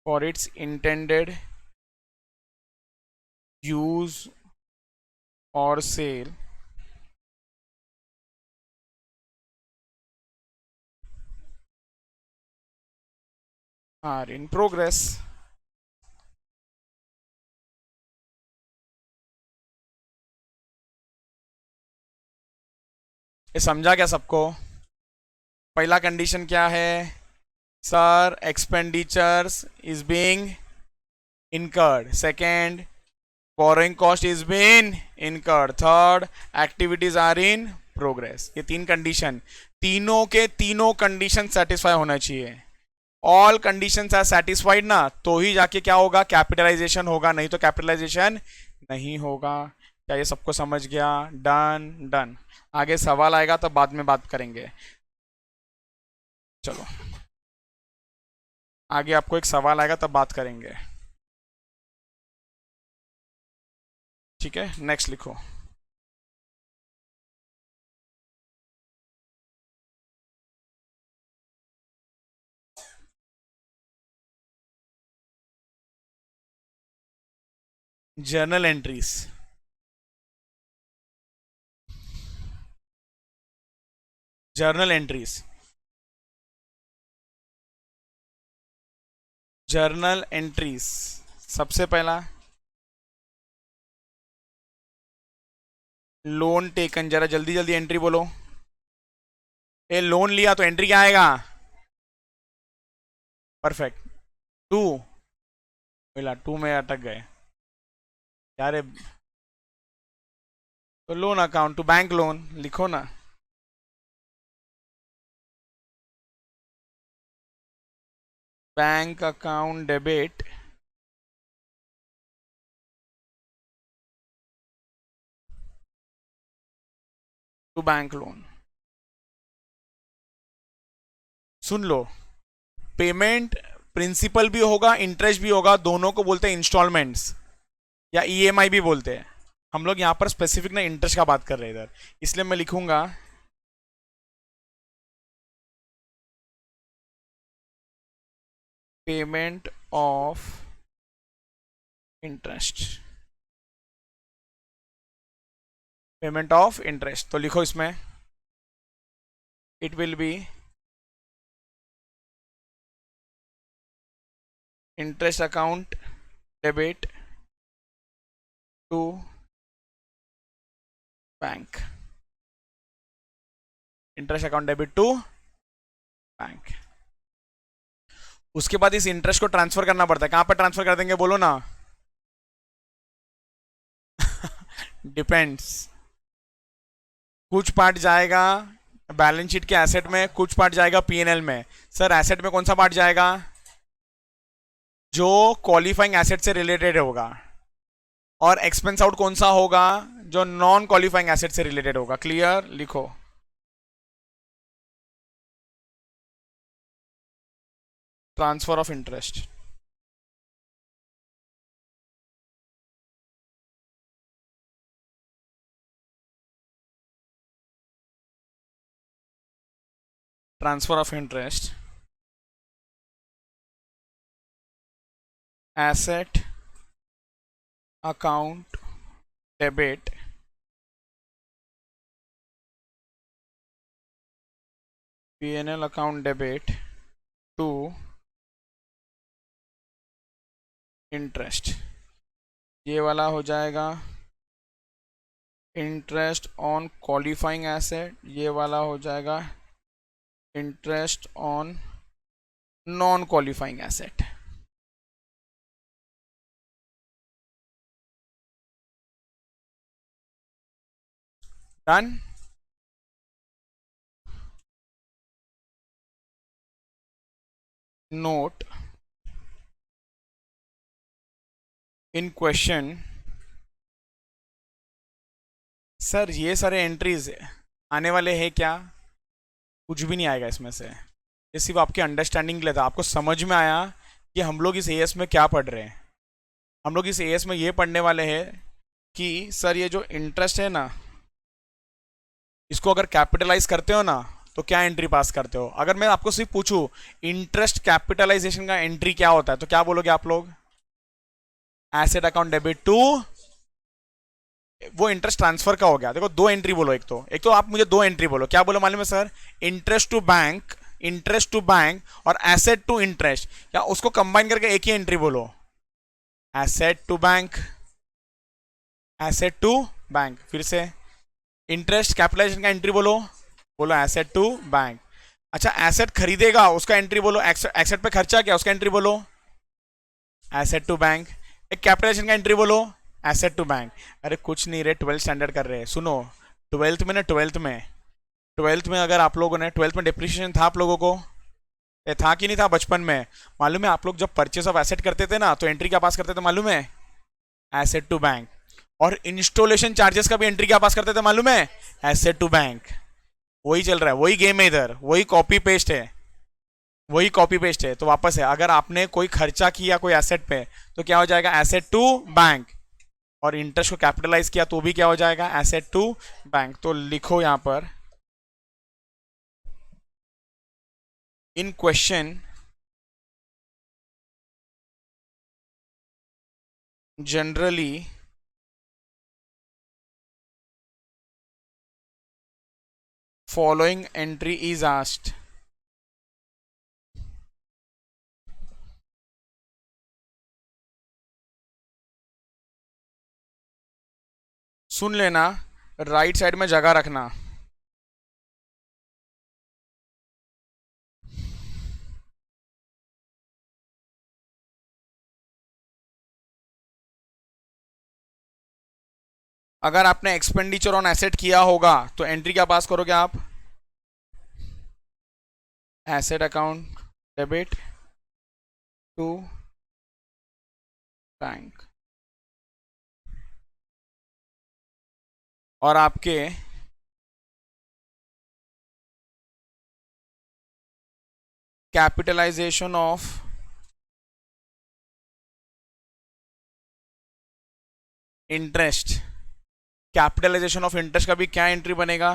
for its intended use or sale are in progress। ये समझा क्या सबको? पहला कंडीशन क्या है sir? Expenditures is being incurred. Second, borrowing cost is been incurred. Third, activities are in progress. ये तीन condition, तीनों के तीनों कंडीशन सेटिस्फाई होना चाहिए. ऑल कंडीशंस आर सेटिस्फाइड ना, तो ही जाके क्या होगा, कैपिटलाइजेशन होगा, नहीं तो कैपिटलाइजेशन नहीं होगा. क्या ये सबको समझ गया? Done done. आगे सवाल आएगा तो बाद में बात करेंगे. चलो आगे आपको एक सवाल आएगा तब बात करेंगे. ठीक है, नेक्स्ट लिखो. Journal entries. Journal entries. Journal entries. सबसे पहला लोन टेकन. जरा जल्दी जल्दी एंट्री बोलो. ए लोन लिया तो एंट्री क्या आएगा? परफेक्ट. टू, मिला टू में अटक गए यार. तो loan account to bank loan लिखो ना. Bank account debit to bank loan. सुन लो, पेमेंट प्रिंसिपल भी होगा, इंटरेस्ट भी होगा, दोनों को बोलते हैं इंस्टॉलमेंट्स या ईएमआई भी बोलते हैं. हम लोग यहां पर स्पेसिफिक ना इंटरेस्ट का बात कर रहे हैं इधर, इसलिए मैं लिखूंगा payment of interest. Payment of interest तो लिखो इसमें, it will be interest account debit to bank. Interest account debit to bank. उसके बाद इस इंटरेस्ट को ट्रांसफर करना पड़ता है. कहां पर ट्रांसफर कर देंगे बोलो ना? डिपेंड्स. कुछ पार्ट जाएगा बैलेंस शीट के एसेट में, कुछ पार्ट जाएगा पीएनएल में. सर एसेट में कौन सा पार्ट जाएगा? जो क्वालिफाइंग एसेट से रिलेटेड होगा. और एक्सपेंस आउट कौन सा होगा? जो नॉन क्वालिफाइंग एसेट से रिलेटेड होगा. क्लियर? लिखो. Transfer of interest. Transfer of interest asset account debit PNL account debit to interest. ये वाला हो जाएगा इंटरेस्ट ऑन क्वालिफाइंग एसेट. ये वाला हो जाएगा interest on non qualifying asset. Done. Note in question. Sir ये सारे एंट्रीज आने वाले हैं क्या? कुछ भी नहीं आएगा इसमें से. ये सिर्फ आपके अंडरस्टैंडिंग के लिए था, आपको समझ में आया कि हम लोग इस एएस में क्या पढ़ रहे हैं. हम लोग इस एएस में ये पढ़ने वाले हैं कि सर ये जो इंटरेस्ट है ना, इसको अगर कैपिटलाइज करते हो ना तो क्या एंट्री पास करते हो. अगर मैं आपको सिर्फ पूछूं इंटरेस्ट कैपिटलाइजेशन का एंट्री क्या होता है तो क्या बोलोगे आप लोग? एसेट अकाउंट डेबिट टू, वो इंटरेस्ट ट्रांसफर का हो गया. देखो दो एंट्री बोलो. एक तो आप मुझे दो एंट्री बोलो. क्या बोलो मालूम है sir? Interest to bank, interest to bank और एसेट टू इंटरेस्ट. या उसको कंबाइन करके एक ही एंट्री बोलो, asset to bank, asset to bank. फिर से इंटरेस्ट कैपिटलाइजेशन का एंट्री बोलो, बोलो एसेट टू बैंक. अच्छा एसेट खरीदेगा उसका एंट्री बोलो. एसेट पे खर्चा क्या उसका एंट्री बोलो, एसेट टू बैंक. एक कैपिटलाइजेशन का एंट्री बोलो, एसेट टू बैंक। अरे कुछ नहीं रे, 12th स्टैंडर्ड कर रहे हैं। सुनो, ट्वेल्थ में अगर आप लोगों ने, ट्वेल्थ में डिप्रिसिएशन था आप लोगों को, ये था कि नहीं था बचपन में? मालूम है आप लोग जब परचेस ऑफ एसेट करते थे ना, तो एंट्री क्या पास करते थे मालूम है? Asset to bank. और इंस्टॉलेशन चार्जेस का भी एंट्री क्या पास करते थे मालूम है? Asset to bank. वही चल रहा है, वही गेम है इधर, वही कॉपी पेस्ट है, वही कॉपी पेस्ट है। तो वापस है, अगर आपने कोई खर्चा किया कोई एसेट पे, तो क्या हो जाएगा? Asset to bank. और इंटरेस्ट को कैपिटलाइज किया तो भी क्या हो जाएगा? Asset to bank. तो लिखो यहां पर, in question generally following entry is asked। सुन लेना, राइट साइड में जगह रखना। अगर आपने एक्सपेंडिचर ऑन एसेट किया होगा तो एंट्री क्या पास करोगे आप? Asset account debit to bank. और आपके capitalisation of interest, capitalisation of interest का भी क्या एंट्री बनेगा?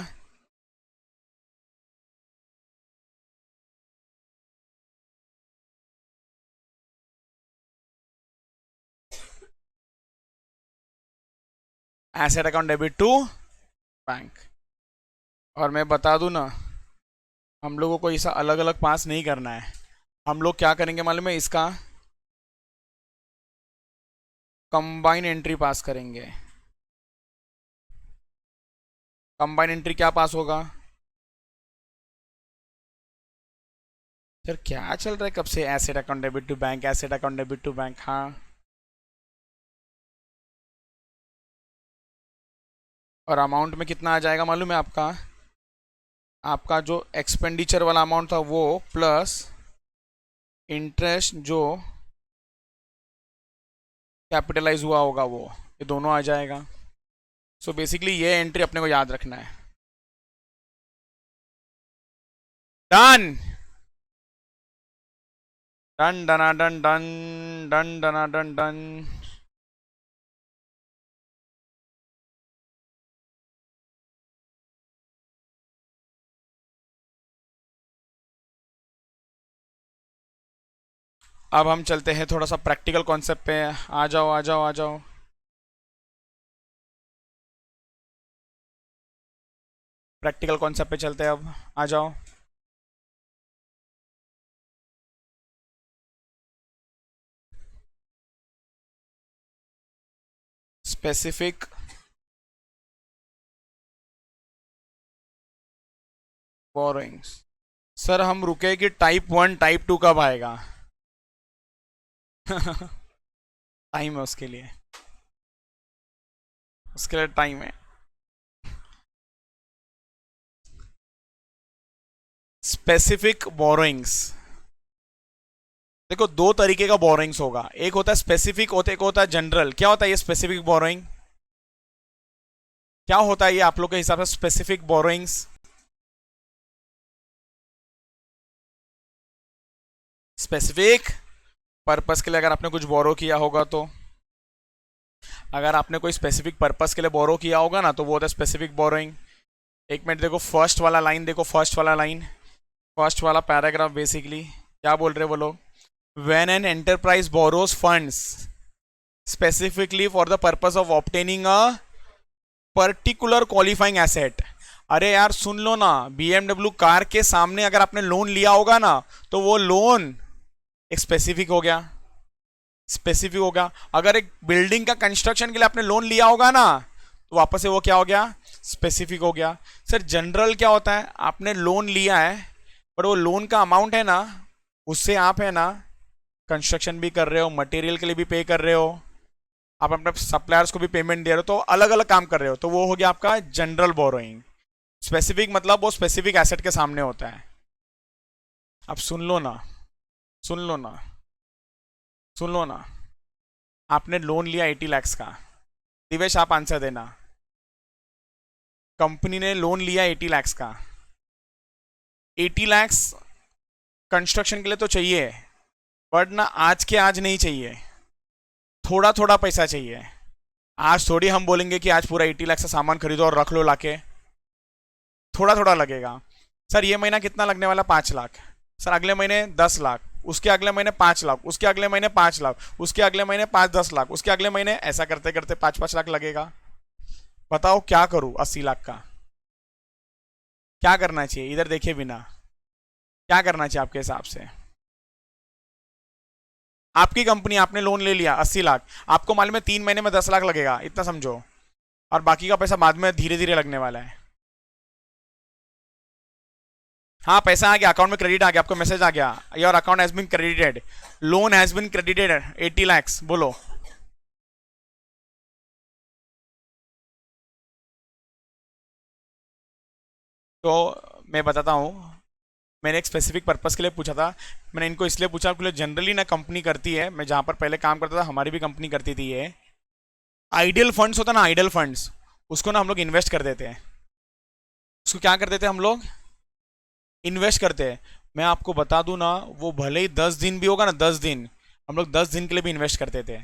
Asset account debit to bank. और मैं बता दूं ना, हम लोगों को ऐसा अलग अलग पास नहीं करना है। हम लोग क्या करेंगे मालूम है? इसका कंबाइन एंट्री पास करेंगे। कंबाइन एंट्री क्या पास होगा? सर क्या चल रहा है कब से? Asset account debit to bank, asset account debit to bank. हाँ, और अमाउंट में कितना आ जाएगा मालूम है आपका? आपका जो एक्सपेंडिचर वाला अमाउंट था वो, प्लस इंटरेस्ट जो कैपिटलाइज हुआ होगा वो, ये दोनों आ जाएगा। सो बेसिकली ये एंट्री अपने को याद रखना है। डन डन डना डन डन डन डना डन डन। अब हम चलते हैं थोड़ा सा प्रैक्टिकल कॉन्सेप्ट पे। आ जाओ आ जाओ आ जाओ। प्रैक्टिकल कॉन्सेप्ट पे चलते हैं अब, आ जाओ। Specific borrowings. सर हम रुके कि टाइप 1 टाइप 2 कब आएगा? टाइम है उसके लिए, उसके लिए टाइम है। स्पेसिफिक बोरोइंग्स, देखो दो तरीके का बोरोइंग्स होगा। एक होता है स्पेसिफिक, एक होता है जनरल। क्या होता है ये स्पेसिफिक बोरोइंग? क्या होता है ये आप लोग के हिसाब से स्पेसिफिक बोरोइंग्स? स्पेसिफिक पर्पस के लिए अगर आपने कुछ बोरो किया होगा, तो अगर आपने कोई स्पेसिफिक पर्पस के लिए बोरो किया होगा ना, तो वो होता है स्पेसिफिक बोरोइंग। एक मिनट देखो, फर्स्ट वाला लाइन देखो, फर्स्ट वाला लाइन, फर्स्ट वाला पैराग्राफ। बेसिकली क्या बोल रहे वो लोग? When an enterprise borrows funds specifically for the purpose of obtaining a particular qualifying asset. अरे यार सुन लो ना, BMW कार के सामने अगर आपने लोन लिया होगा ना, तो वो लोन एक स्पेसिफिक हो गया, स्पेसिफिक हो गया। अगर एक बिल्डिंग का कंस्ट्रक्शन के लिए आपने लोन लिया होगा ना, तो वापस से वो क्या हो गया? स्पेसिफिक हो गया। सर जनरल क्या होता है? आपने लोन लिया है, पर वो लोन का अमाउंट है ना, उससे आप है ना कंस्ट्रक्शन भी कर रहे हो, मटेरियल के लिए भी पे कर रहे हो, आप अपने सप्लायर्स को भी पेमेंट दे रहे हो, तो अलग अलग काम कर रहे हो, तो वो हो गया आपका जनरल बोरोइंग। स्पेसिफिक मतलब वो स्पेसिफिक एसेट के सामने होता है। अब सुन लो ना, सुन लो ना, सुन लो ना। आपने लोन लिया 80 lakhs का। दिवेश आप आंसर देना। कंपनी ने लोन लिया 80 lakhs का। 80 lakhs कंस्ट्रक्शन के लिए तो चाहिए, बट ना आज के आज नहीं चाहिए, थोड़ा थोड़ा पैसा चाहिए। आज थोड़ी हम बोलेंगे कि आज पूरा 80 lakhs का सामान खरीदो और रख लो लाके, थोड़ा थोड़ा लगेगा। सर ये महीना कितना लगने वाला? 5 लाख। सर अगले महीने 10 लाख, उसके अगले महीने 5 लाख, उसके अगले महीने 5 लाख, उसके अगले महीने 5-10 लाख, उसके अगले महीने, ऐसा करते करते 5-5 लाख लगेगा। बताओ क्या करूं 80 लाख का? क्या करना चाहिए? इधर देखिए बिना, क्या करना चाहिए आपके हिसाब से? आपकी कंपनी, आपने लोन ले लिया 80 लाख, आपको मालूम है 3 महीने में 10 लाख लगेगा, इतना समझो, और बाकी का पैसा बाद में धीरे धीरे लगने वाला है। हाँ पैसा आ गया, अकाउंट में क्रेडिट आ गया, आपको मैसेज आ गया, your account has been credited, loan has been credited 80 lakhs। बोलो। तो मैं बताता हूँ, मैंने एक स्पेसिफिक पर्पस के लिए पूछा था। मैंने इनको इसलिए पूछा क्योंकि जनरली ना कंपनी करती है, मैं जहाँ पर पहले काम करता था हमारी भी कंपनी करती थी ये, आइडियल फंड्स होता ना, आइडियल फंड्स, उसको ना हम लोग इन्वेस्ट कर देते हैं। उसको क्या कर देते हैं हम लोग? इन्वेस्ट करते हैं। मैं आपको बता दूं ना, वो भले ही 10 दिन भी होगा ना, 10 दिन, हम लोग 10 दिन के लिए भी इन्वेस्ट करते थे।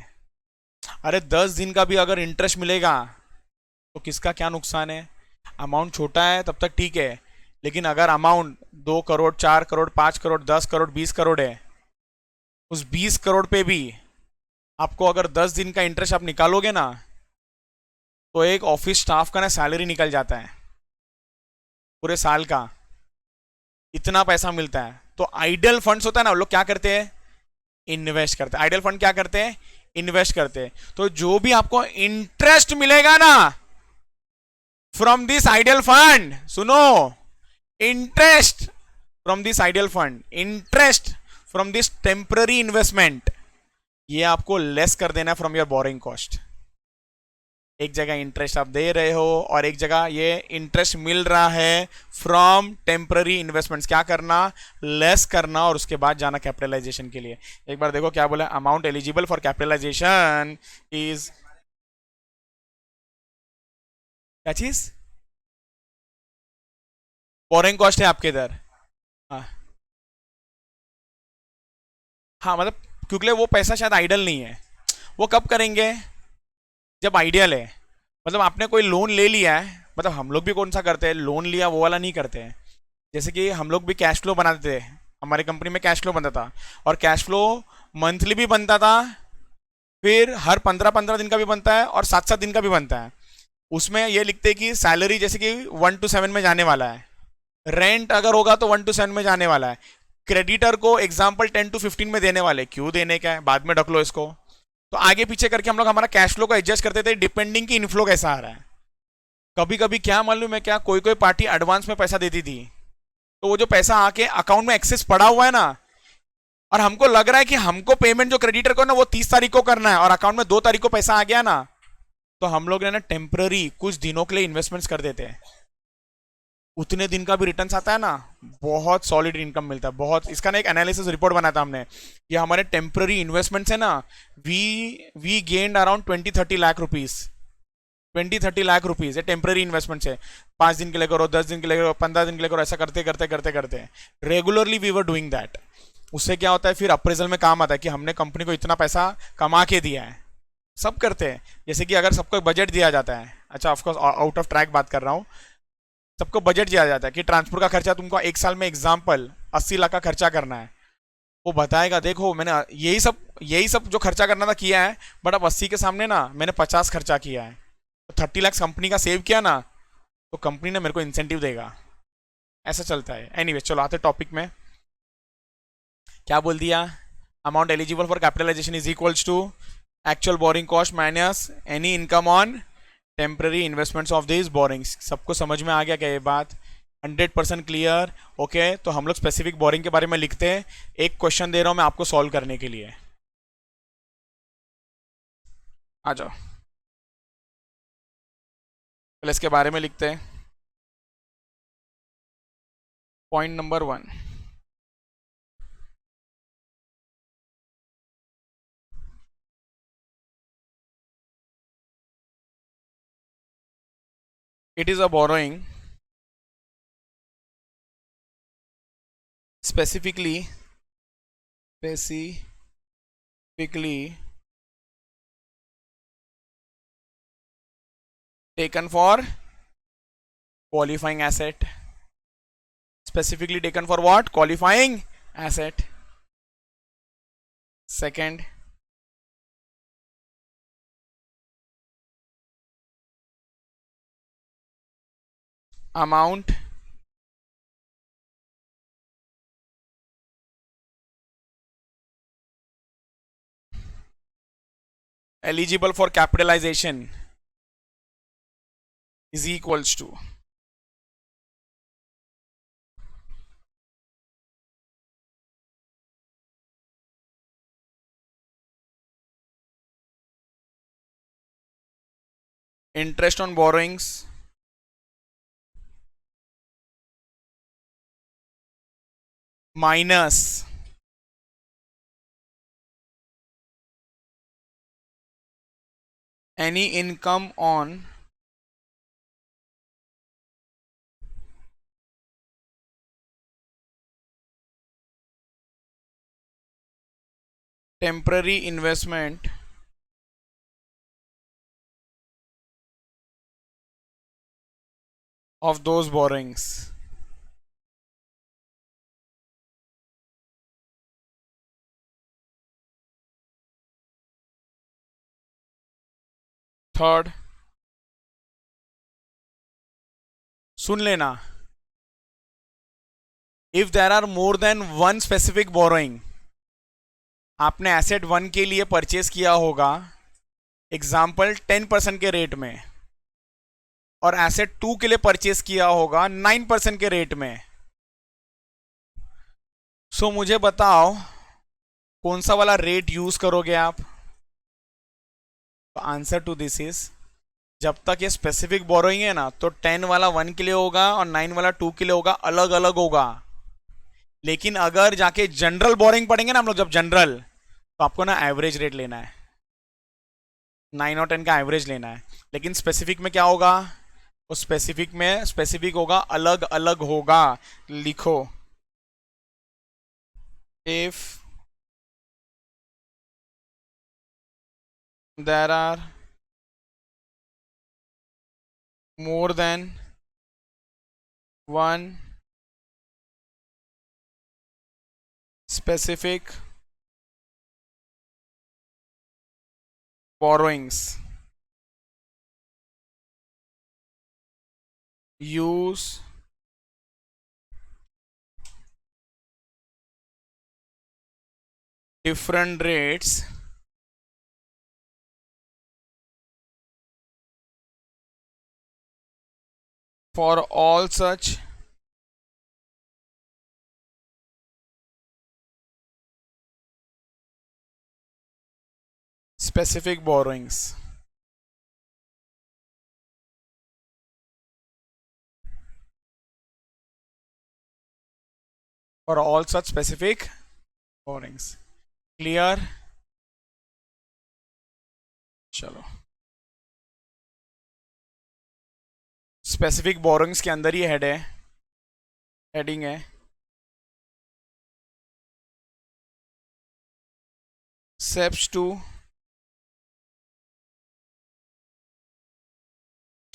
अरे 10 दिन का भी अगर इंटरेस्ट मिलेगा तो किसका क्या नुकसान है? अमाउंट छोटा है तब तक ठीक है, लेकिन अगर अमाउंट 2 करोड़, 4 करोड़, 5 करोड़, 10 करोड़, 20 करोड़ है, उस 20 करोड़ पे भी आपको अगर 10 दिन का इंटरेस्ट आप निकालोगे ना, तो एक ऑफिस स्टाफ का ना सैलरी निकल जाता है पूरे साल का, इतना पैसा मिलता है। तो आइडियल फंड्स होता है ना, वो लोग क्या करते हैं? इन्वेस्ट करते हैं। आइडियल फंड क्या करते हैं? इन्वेस्ट करते हैं। तो जो भी आपको इंटरेस्ट मिलेगा ना फ्रॉम दिस आइडियल फंड, सुनो, interest from this ideal fund, interest from this temporary investment, ये आपको लेस कर देना फ्रॉम योर बोरिंग कॉस्ट। एक जगह इंटरेस्ट आप दे रहे हो और एक जगह ये इंटरेस्ट मिल रहा है फ्रॉम टेम्पररी इन्वेस्टमेंट्स, क्या करना? लेस करना, और उसके बाद जाना कैपिटलाइजेशन के लिए। एक बार देखो क्या बोला, amount eligible for capitalisation is, क्या चीज? बोरिंग कॉस्ट है आपके इधर। हाँ हाँ, मतलब क्योंकि वो पैसा शायद आइडल नहीं है, वो कब करेंगे? जब आइडियल है। मतलब आपने कोई लोन ले लिया है, मतलब हम लोग भी कौन सा करते हैं, लोन लिया वो वाला नहीं करते हैं। जैसे कि हम लोग भी कैश फ्लो बनाते थे, हमारी कंपनी में कैश फ्लो बनता था, और कैश फ्लो मंथली भी बनता था, फिर हर 15-15 दिन का भी बनता है, और 7-7 दिन का भी बनता है। उसमें ये लिखते हैं कि सैलरी जैसे कि 1-7 में जाने वाला है, रेंट अगर होगा तो 1-7 में जाने वाला है, क्रेडिटर को एग्जाम्पल 10-15 में देने वाले, क्यों देने का है, बाद में ढकलो इसको। तो आगे पीछे करके हम लोग हमारा कैश फ्लो को एडजस्ट करते थे, डिपेंडिंग की इनफ्लो कैसा आ रहा है। कभी कभी क्या मालूम है क्या, कोई कोई पार्टी एडवांस में पैसा देती थी, तो वो जो पैसा आके अकाउंट में एक्सेस पड़ा हुआ है ना, और हमको लग रहा है कि हमको पेमेंट जो क्रेडिटर को ना वो 30 तारीख को करना है, और अकाउंट में 2 तारीख को पैसा आ गया ना, तो हम लोग ना टेम्पररी कुछ दिनों के लिए इन्वेस्टमेंट्स कर देते हैं। उतने दिन का भी रिटर्न आता है ना, बहुत सॉलिड इनकम मिलता है, बहुत। इसका ना एक एनालिसिस रिपोर्ट बनाया था हमने, कि हमारे टेम्पररी इन्वेस्टमेंट्स है ना, we we gained around 20-30 lakh rupees, 20-30 lakh rupees है टेम्पररी इन्वेस्टमेंट है। 5 दिन के लिए करो, 10 दिन के लिए करो, 15 दिन के लिए करो, ऐसा करते करते करते करते regularly we were doing that. उससे क्या होता है, फिर अप्रेजल में काम आता है कि हमने कंपनी को इतना पैसा कमा के दिया है। सब करते हैं, जैसे कि अगर सबको बजट दिया जाता है, अच्छा ऑफकोर्स आउट ऑफ ट्रैक बात कर रहा हूँ, सबको बजट दिया जाता है कि ट्रांसपोर्ट का खर्चा तुमको एक साल में एग्जाम्पल 80 लाख का खर्चा करना है। वो बताएगा देखो मैंने यही सब जो खर्चा करना था किया है, बट अब 80 के सामने ना मैंने 50 खर्चा किया है, तो 30 लाख कंपनी का सेव किया ना, तो कंपनी ने मेरे को इंसेंटिव देगा। ऐसा चलता है। एनीवे चलो आते टॉपिक में। क्या बोल दिया? Amount eligible for capitalisation is equals to actual borrowing cost minus any income on temporary investments of this borrowings. सबको समझ में आ गया क्या ये बात? 100% क्लियर? ओके, तो हम लोग स्पेसिफिक बोरिंग के बारे में लिखते हैं। एक क्वेश्चन दे रहा हूं मैं आपको सॉल्व करने के लिए। आ जाओ, पहले इसके बारे में लिखते हैं। Point number 1, it is a borrowing specifically taken for qualifying asset. Specifically taken for what? Qualifying asset. Second, amount eligible for capitalization is equals to interest on borrowings minus any income on temporary investment of those borrowings. Third, सुन लेना, if there are more than one specific borrowing, आपने asset 1 के लिए purchase किया होगा example 10% के rate में, और asset 2 के लिए परचेस किया होगा 9% के रेट में। सो मुझे बताओ कौन सा वाला रेट यूज करोगे आप? आंसर टू दिस इज, जब तक ये स्पेसिफिक बोरोइंग है ना, तो 10 वाला 1 के लिए होगा और 9 वाला 2 के लिए होगा, अलग अलग होगा। लेकिन अगर जाके जनरल बोरिंग पढ़ेंगे ना हम लोग, जब जनरल, तो आपको ना एवरेज रेट लेना है, 9 और 10 का एवरेज लेना है। लेकिन स्पेसिफिक में क्या होगा? उस स्पेसिफिक में स्पेसिफिक होगा, अलग अलग होगा। लिखो, if there are more than one specific borrowings, use different rates for all such specific borrowings. For all such specific borrowings. Clear? चलो, स्पेसिफिक बोरोइंग्स के अंदर ही हेड है, हेडिंग है steps to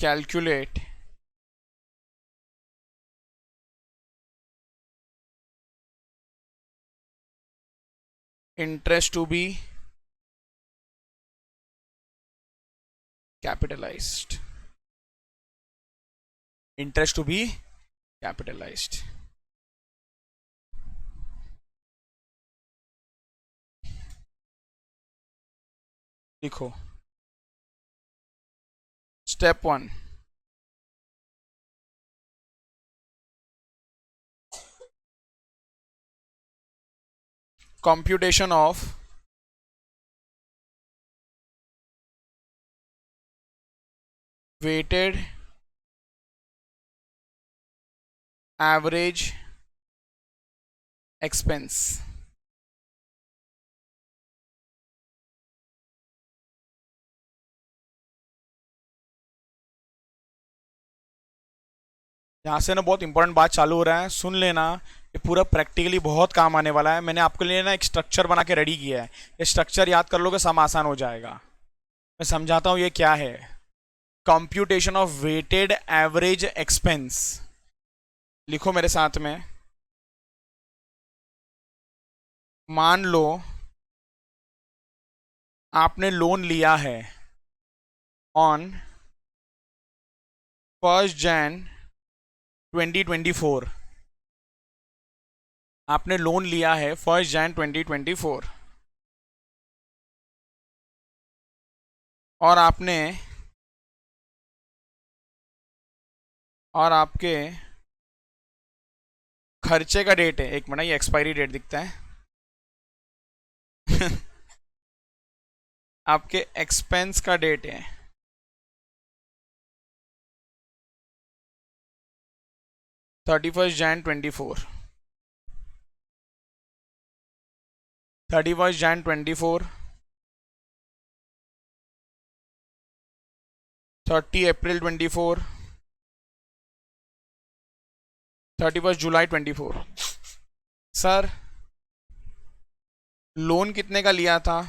calculate interest to be capitalized. Interest to be capitalized. लिखो, step 1, computation of weighted average expense. यहाँ से ना बहुत इंपॉर्टेंट बात चालू हो रहा है, सुन लेना। ये पूरा प्रैक्टिकली बहुत काम आने वाला है। मैंने आपके लिए ना एक स्ट्रक्चर बना के रेडी किया है, ये स्ट्रक्चर याद कर लोगे सब आसान हो जाएगा। मैं समझाता हूँ ये क्या है। Computation of weighted average expense, लिखो मेरे साथ में। मान लो आपने लोन लिया है ऑन 1 जनवरी 2024। आपने लोन लिया है 1 जनवरी 2024 और आपके खर्चे का डेट है, एक मिनट, ये एक्सपायरी डेट दिखता है आपके एक्सपेंस का डेट है 31 जनवरी 2024। 31 जनवरी 2024, 30 अप्रैल 2024, 31 जुलाई 2024। सर लोन कितने का लिया था?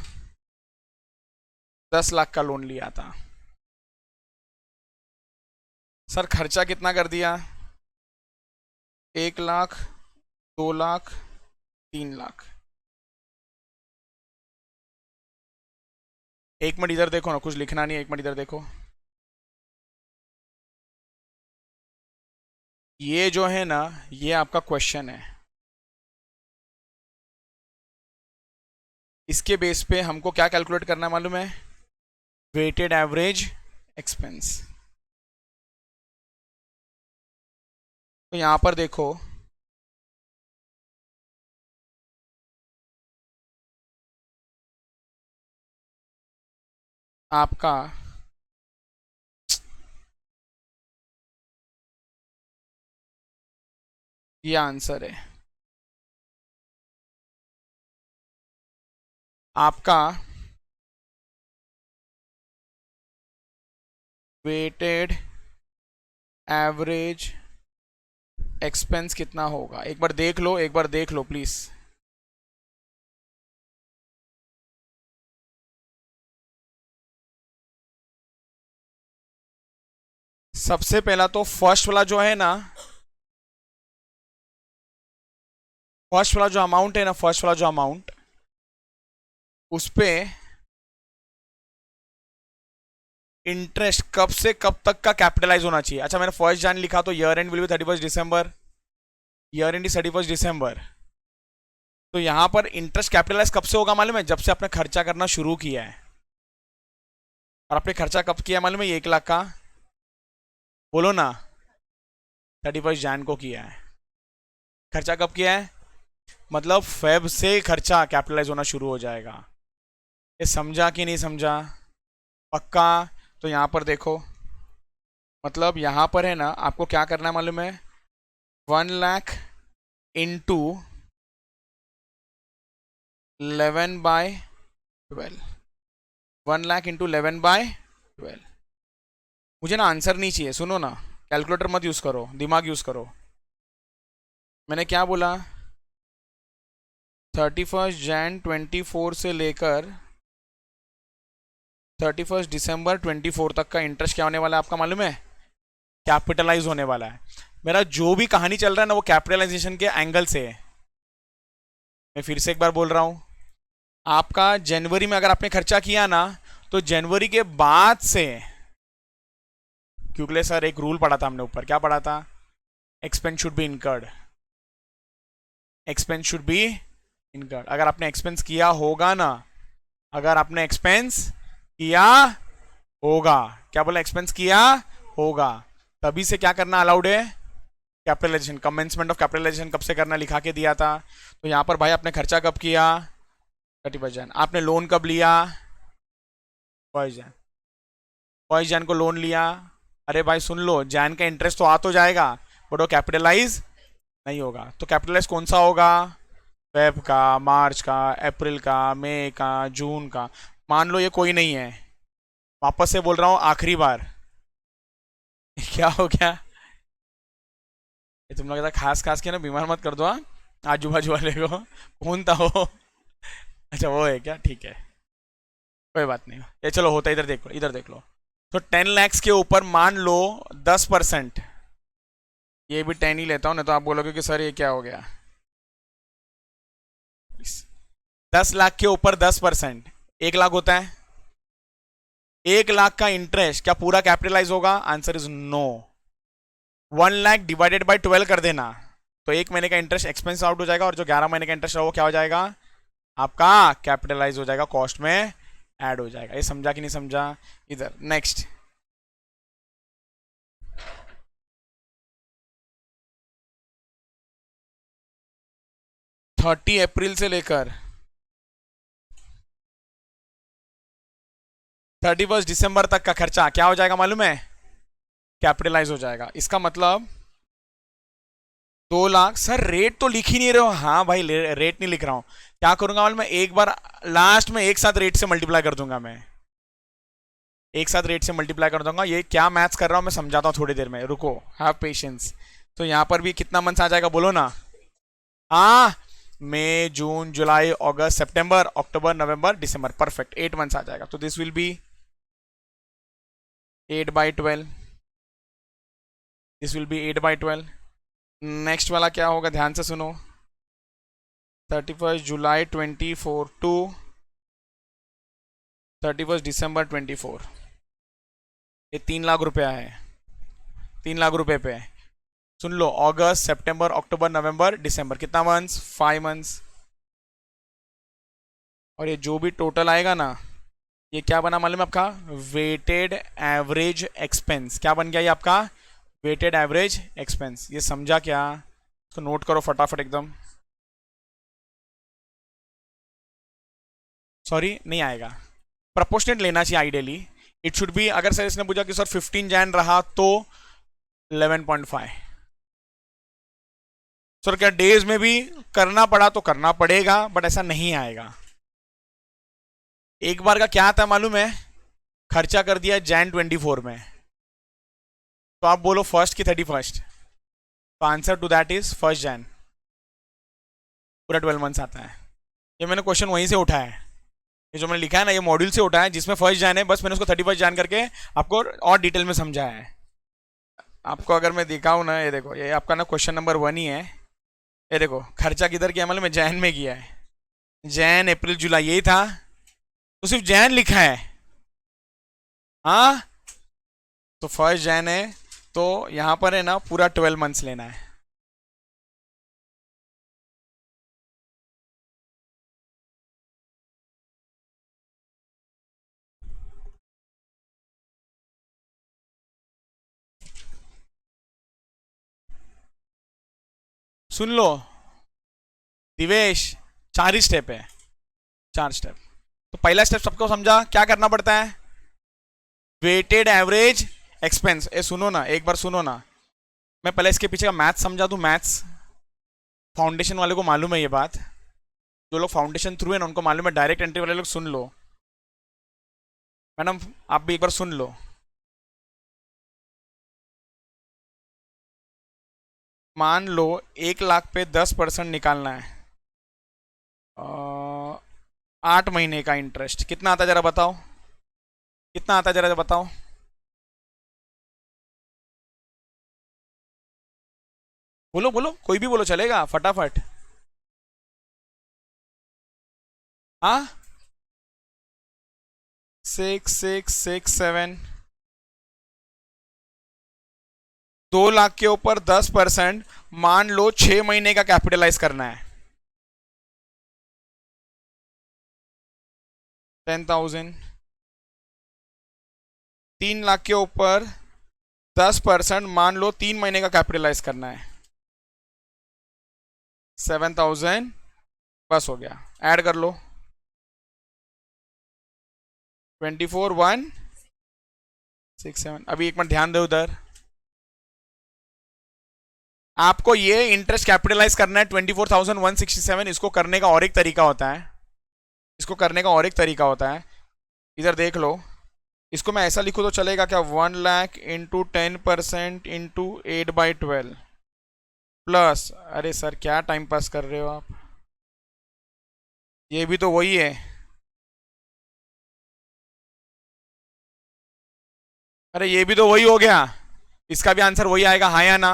10 लाख का लोन लिया था। सर खर्चा कितना कर दिया? 1 लाख, 2 लाख, 3 लाख। एक मिनट इधर देखो ना, कुछ लिखना नहीं है, एक मिनट इधर देखो। ये जो है ना, ये आपका क्वेश्चन है, इसके बेस पे हमको क्या कैलकुलेट करना है मालूम है? Weighted average expense. तो यहां पर देखो, आपका ये आंसर है। आपका वेटेड एवरेज एक्सपेंस कितना होगा? एक बार देख लो, एक बार देख लो प्लीज। सबसे पहला तो फर्स्ट वाला जो है ना, फर्स्ट वाला जो अमाउंट है ना, फर्स्ट वाला जो अमाउंट, उस पे इंटरेस्ट कब से कब तक का कैपिटलाइज होना चाहिए। अच्छा मैंने 1 जनवरी लिखा तो year and will be 31 December, year and 31 दिसंबर। तो यहां पर इंटरेस्ट कैपिटलाइज कब से होगा मालूम है? जब से आपने खर्चा करना शुरू किया है। और आपने खर्चा कब किया मालूम है? 1 लाख का, बोलो ना, 31 जनवरी को किया है। खर्चा कब किया है? मतलब फेब से खर्चा कैपिटलाइज होना शुरू हो जाएगा। ये समझा कि नहीं समझा? पक्का? तो यहां पर देखो, मतलब यहां पर है ना, आपको क्या करना है मालूम है? 1 लाख इंटू 11/12, 1 लाख इंटू 11/12। मुझे ना आंसर नहीं चाहिए, सुनो ना, कैलकुलेटर मत यूज करो, दिमाग यूज करो। मैंने क्या बोला? 31 जनवरी 2024 से लेकर 31 दिसंबर 2024 तक का इंटरेस्ट क्या होने वाला है आपका मालूम है? कैपिटलाइज होने वाला है। मेरा जो भी कहानी चल रहा है ना, वो कैपिटलाइजेशन के एंगल से है। मैं फिर से एक बार बोल रहा हूं, आपका जनवरी में अगर आपने खर्चा किया ना, तो जनवरी के बाद से, क्योंकि सर एक रूल पढ़ा था हमने ऊपर, क्या पढ़ा था? Expense should be incurred, expense should be incurred. अगर आपने एक्सपेंस किया होगा ना, अगर आपने एक्सपेंस किया होगा, क्या बोला? एक्सपेंस किया होगा, तभी से क्या करना अलाउड है? कैपिटलाइजेशन। कमेंसमेंट ऑफ कैपिटलाइजेशन कब से करना लिखा के दिया था। तो यहां पर भाई आपने खर्चा कब किया? 31 जनवरी। आपने लोन कब लिया? 1 जनवरी। 1 जनवरी को लोन लिया, अरे भाई सुन लो, जैन का इंटरेस्ट तो आ तो जाएगा, बट वो कैपिटलाइज नहीं होगा। तो कैपिटलाइज कौन सा होगा? फेब का, मार्च का, अप्रैल का, मई का, जून का। मान लो ये कोई नहीं है, वापस से बोल रहा हूँ आखिरी बार। क्या हो गया? ये तुम लोग ऐसा खास खास के ना बीमार मत कर दो, हाँ, आजू बाजू वाले को। कौन था वो? अच्छा वो है क्या? ठीक है, कोई बात नहीं। ये चलो होता है, इधर देख लो, इधर देख लो। तो 10 lakhs के ऊपर मान लो 10%, ये भी 10 ही लेता हूँ, नहीं तो आप बोलोगे कि सर ये क्या हो गया। 10 लाख के ऊपर 10%, 1 लाख होता है। 1 लाख का इंटरेस्ट क्या पूरा कैपिटलाइज होगा? Answer is no. 1 lakh divided by 12 कर देना, तो 1 महीने का इंटरेस्ट एक्सपेंस आउट हो जाएगा, और जो 11 महीने का इंटरेस्ट है वो क्या हो जाएगा? आपका कैपिटलाइज हो जाएगा, कॉस्ट में ऐड हो जाएगा। ये समझा कि नहीं समझा? इधर नेक्स्ट। 30 अप्रैल से लेकर 31 दिसंबर तक का खर्चा क्या हो जाएगा मालूम है? कैपिटलाइज हो जाएगा। इसका मतलब 2 लाख। सर रेट तो लिख ही नहीं रहे हो। हाँ भाई, रेट नहीं लिख रहा हूं। क्या करूंगा मालूम है? एक बार लास्ट में एक साथ रेट से मल्टीप्लाई कर दूंगा मैं, एक साथ रेट से मल्टीप्लाई कर दूंगा। ये क्या मैथ्स कर रहा हूं मैं समझाता हूँ थोड़ी देर में, रुको, हैव पेशेंस। तो यहां पर भी कितना मंथ्स आ जाएगा बोलो ना? हाँ, मई, जून, जुलाई, अगस्त, सितंबर, अक्टूबर, नवंबर, दिसंबर, परफेक्ट, 8 मंथ्स आ जाएगा। तो this will be 8/12, this will be 8/12। Next वाला क्या होगा, ध्यान से सुनो। 31 जुलाई 24 टू 31 दिसंबर 24, ये 3 लाख रुपया है। 3 लाख रुपए पे सुन लो, अगस्त, सितंबर, अक्टूबर, नवंबर, दिसंबर, कितना मंथ्स? 5 मंथ्स। और ये जो भी टोटल आएगा ना, ये क्या बना मालूम है आपका? Weighted average expense. क्या बन गया ये आपका? Weighted average expense. ये समझा क्या? इसको नोट करो फटाफट एकदम। सॉरी नहीं आएगा, प्रपोर्शनेट लेना चाहिए आइडियली। इट शुड बी, अगर सर इसने पूछा कि सर 15 जैन रहा तो 11.5। सर क्या डेज में भी करना पड़ा तो करना पड़ेगा, बट ऐसा नहीं आएगा। एक बार का क्या आता है मालूम है? खर्चा कर दिया Jan 24 में, तो आप बोलो फर्स्ट की 31st, तो answer to that is 1 Jan। पूरा 12 मंथ्स आता है। ये मैंने क्वेश्चन वहीं से उठाया है, ये जो मैंने लिखा है ना, ये मॉड्यूल से उठाया है, जिसमें 1 Jan है, बस मैंने उसको 31 Jan करके आपको और डिटेल में समझाया है। आपको अगर मैं दिखाऊं ना, ये देखो, ये आपका ना क्वेश्चन नंबर 1 ही है। ये देखो खर्चा किधर किया मालूम है? जैन में किया है। जैन, अप्रैल, जुलाई, यही था, तो सिर्फ जैन लिखा है। हाँ, तो 1 Jan है, तो यहां पर है ना पूरा 12 मंथ्स लेना है। सुन लो दिवेश, 4 ही स्टेप है, 4 स्टेप। तो पहला स्टेप सबको समझा क्या करना पड़ता है? Weighted average expense. ए सुनो ना, एक बार सुनो ना, मैं पहले इसके पीछे का मैथ्स समझा दूं। मैथ्स फाउंडेशन वाले को मालूम है ये बात, जो लोग फाउंडेशन थ्रू है ना उनको मालूम है। डायरेक्ट एंट्री वाले लोग सुन लो, मैडम आप भी एक बार सुन लो। मान लो 1 लाख पे 10% निकालना है, 8 महीने का इंटरेस्ट कितना आता है जरा बताओ? कितना आता है जरा बताओ? बोलो बोलो, कोई भी बोलो चलेगा, फटाफट। हाँ, 6667। 2 लाख के ऊपर 10%, मान लो 6 महीने का कैपिटलाइज करना है, 10,000। 3 लाख के ऊपर 10%, मान लो 3 महीने का कैपिटलाइज करना है, 7,000। बस हो गया, ऐड कर लो। 24 1 6 7। अभी एक मिनट ध्यान दो उधर, आपको ये इंटरेस्ट कैपिटलाइज करना है 24,167। इसको करने का और एक तरीका होता है, इसको करने का और एक तरीका होता है, इधर देख लो। इसको मैं ऐसा लिखूँ तो चलेगा क्या? 1 लाख इंटू 10% इंटू 8/12 प्लस, अरे सर क्या टाइम पास कर रहे हो आप, ये भी तो वही है। अरे ये भी तो वही हो गया, इसका भी आंसर वही आएगा, हाँ या ना?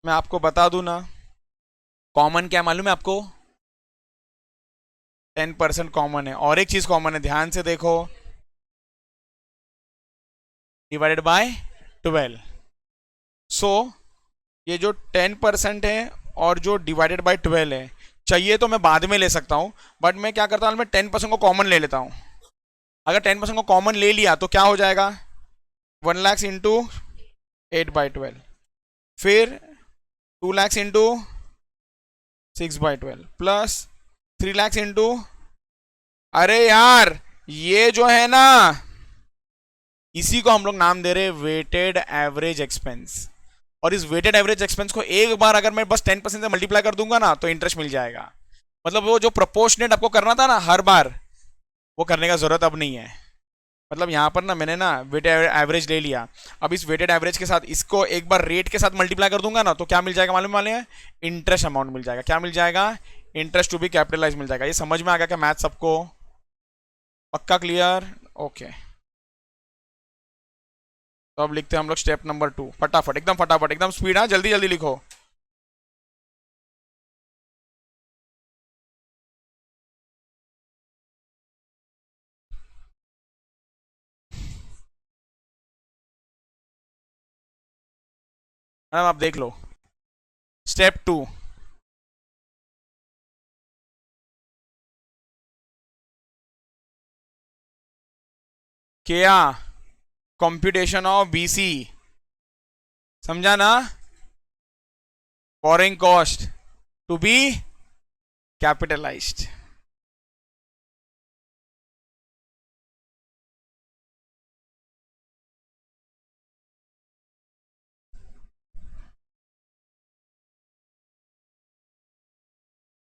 मैं आपको बता दूं ना, कॉमन क्या मालूम है आपको? 10% कॉमन है, और एक चीज कॉमन है, ध्यान से देखो, डिवाइडेड बाय 12। सो ये जो 10% है और जो डिवाइडेड बाय 12 है, चाहिए तो मैं बाद में ले सकता हूं, बट मैं क्या करता हूं, मैं 10% को कॉमन ले लेता हूं। अगर 10% को कॉमन ले लिया तो क्या हो जाएगा? 1 लाख इंटू 8/12, फिर 2 lakh into 6/12 plus 3 lakh into, अरे यार ये जो है ना, इसी को हम लोग नाम दे रहे हैं वेटेड एवरेज एक्सपेंस। और इस वेटेड एवरेज एक्सपेंस को एक बार अगर मैं बस 10% से मल्टीप्लाई कर दूंगा ना, तो इंटरेस्ट मिल जाएगा। मतलब वो जो प्रोपोर्शनेट आपको करना था ना हर बार, वो करने का जरूरत अब नहीं है। मतलब यहाँ पर ना मैंने ना वेटेड एवरेज ले लिया, अब इस वेटेड एवरेज के साथ इसको एक बार रेट के साथ मल्टीप्लाई कर दूंगा ना, तो क्या मिल जाएगा मालूम वाले हैं? इंटरेस्ट अमाउंट मिल जाएगा। क्या मिल जाएगा? इंटरेस्ट टू बी कैपिटलाइज मिल जाएगा। ये समझ में आ गया क्या मैथ सबको? पक्का क्लियर? ओके, तो अब लिखते हैं हम लोग स्टेप नंबर 2, फटाफट एकदम, फटाफट एकदम स्पीड, हाँ जल्दी जल्दी लिखो। मैडम आप देख लो, स्टेप 2, क्या? कंप्यूटेशन ऑफ बीसी, समझा ना? Borrowing cost to be capitalised.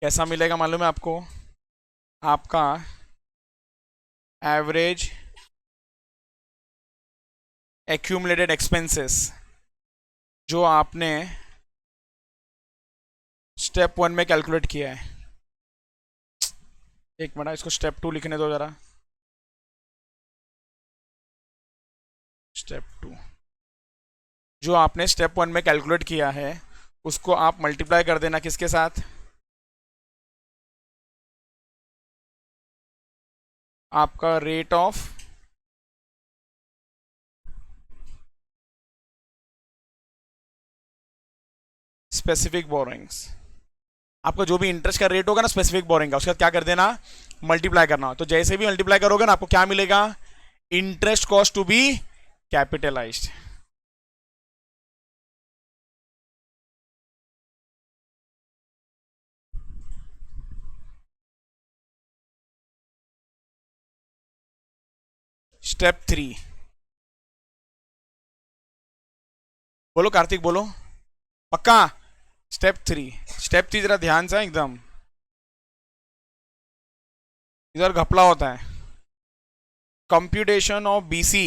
कैसा मिलेगा मालूम है आपको? आपका एवरेज एक्यूमुलेटेड एक्सपेंसेस जो आपने स्टेप 1 में कैलकुलेट किया है, एक मिनट इसको स्टेप 2 लिखने दो जरा। स्टेप 2 जो आपने स्टेप 1 में कैलकुलेट किया है, उसको आप मल्टीप्लाई कर देना किसके साथ? आपका रेट ऑफ स्पेसिफिक बोरिंग्स। आपका जो भी इंटरेस्ट का रेट होगा ना स्पेसिफिक बोरिंग का, उसके बाद क्या कर देना? मल्टीप्लाई करना। तो जैसे भी मल्टीप्लाई करोगे ना, आपको क्या मिलेगा? Interest cost to be capitalised. Step 3, बोलो कार्तिक बोलो, पक्का? स्टेप 3 जरा ध्यान से एकदम, इधर घपला होता है। Computation of BC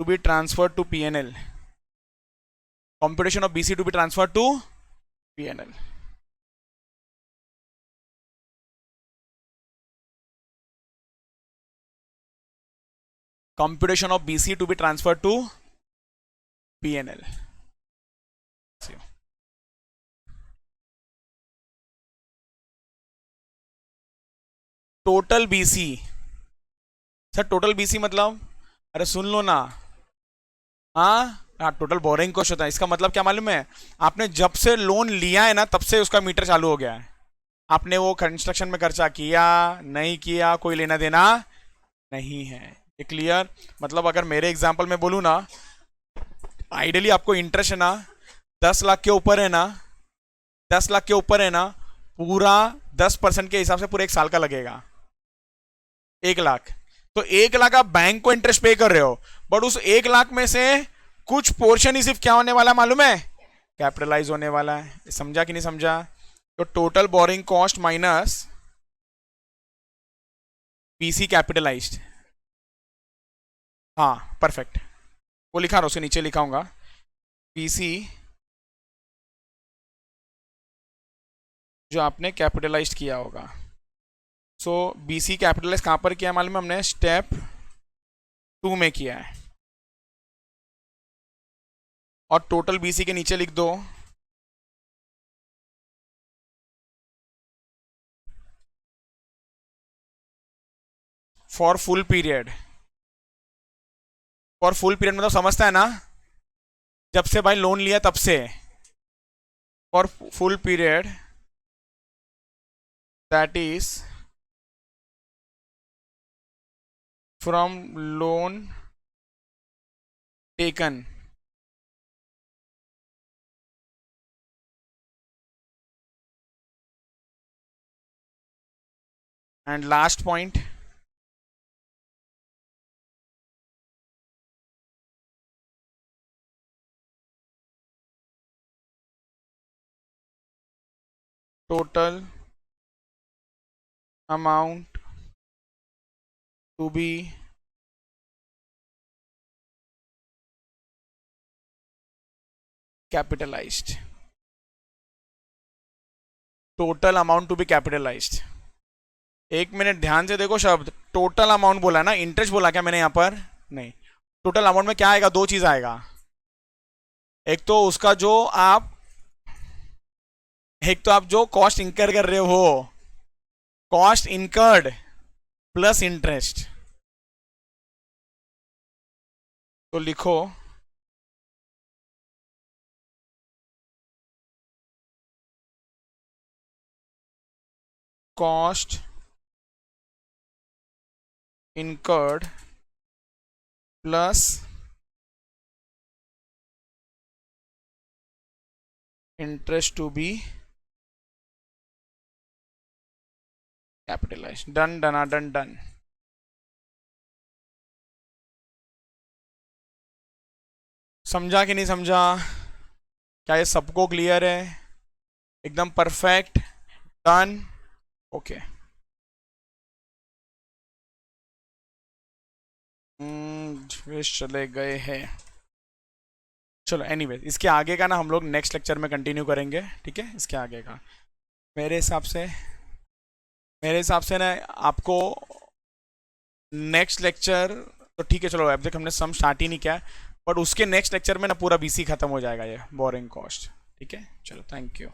to be transferred to PNL. Computation of BC to be transferred to PNL. Computation of BC to be transferred to PNL. Total BC, sir total BC मतलब, अरे सुन लो ना, हाँ टोटल बोरिंग कॉस्ट होता है। इसका मतलब क्या मालूम है? आपने जब से लोन लिया है ना, तब से उसका मीटर चालू हो गया है। आपने वो कंस्ट्रक्शन में खर्चा किया नहीं किया, कोई लेना देना नहीं है। ये क्लियर? मतलब अगर मेरे एग्जांपल में बोलूँ ना, आइडियली आपको इंटरेस्ट है ना 10 लाख के ऊपर है ना, 10 लाख के ऊपर है ना, पूरा 10% के हिसाब से पूरे 1 साल का लगेगा 1 लाख। तो 1 लाख आप बैंक को इंटरेस्ट पे कर रहे हो, बट उस 1 लाख में से कुछ पोर्शन ही सिर्फ क्या होने वाला है मालूम है, कैपिटलाइज होने वाला है। समझा कि नहीं समझा? तो total boring cost minus PC capitalised, हाँ परफेक्ट, वो लिखा रहा उसके नीचे लिखाऊंगा पीसी जो आपने कैपिटलाइज्ड किया होगा। सो बीसी कैपिटलाइज कहां पर किया मालूम है हमने, स्टेप 2 में किया है। और टोटल बीसी के नीचे लिख दो for full period. For full period मतलब समझता है ना, जब से भाई लोन लिया तब से, for full period that is from loan taken and last point total amount to be capitalized, total amount to be capitalised. 1 minute ध्यान से देखो शब्द, टोटल अमाउंट बोला ना, इंटरेस्ट बोला क्या मैंने यहां पर? नहीं। टोटल अमाउंट में क्या आएगा, 2 चीज आएगा, एक तो उसका जो आप, एक तो आप जो कॉस्ट इंकर कर रहे हो, कॉस्ट इनकर्ड प्लस इंटरेस्ट। तो लिखो cost incurred plus interest to be capitalised. Done done done done. समझा कि नहीं समझा? क्या ये सबको क्लियर है? एकदम परफेक्ट, डन, ओके। चले गए हैं। चलो एनीवेज, इसके आगे का ना हम लोग नेक्स्ट लेक्चर में कंटिन्यू करेंगे, ठीक है? इसके आगे का मेरे हिसाब से ना आपको नेक्स्ट लेक्चर, तो ठीक है चलो, अब तक हमने सम स्टार्ट ही नहीं किया, बट उसके नेक्स्ट लेक्चर में ना पूरा बीसी खत्म हो जाएगा, ये बोरिंग कॉस्ट, ठीक है? चलो थैंक यू।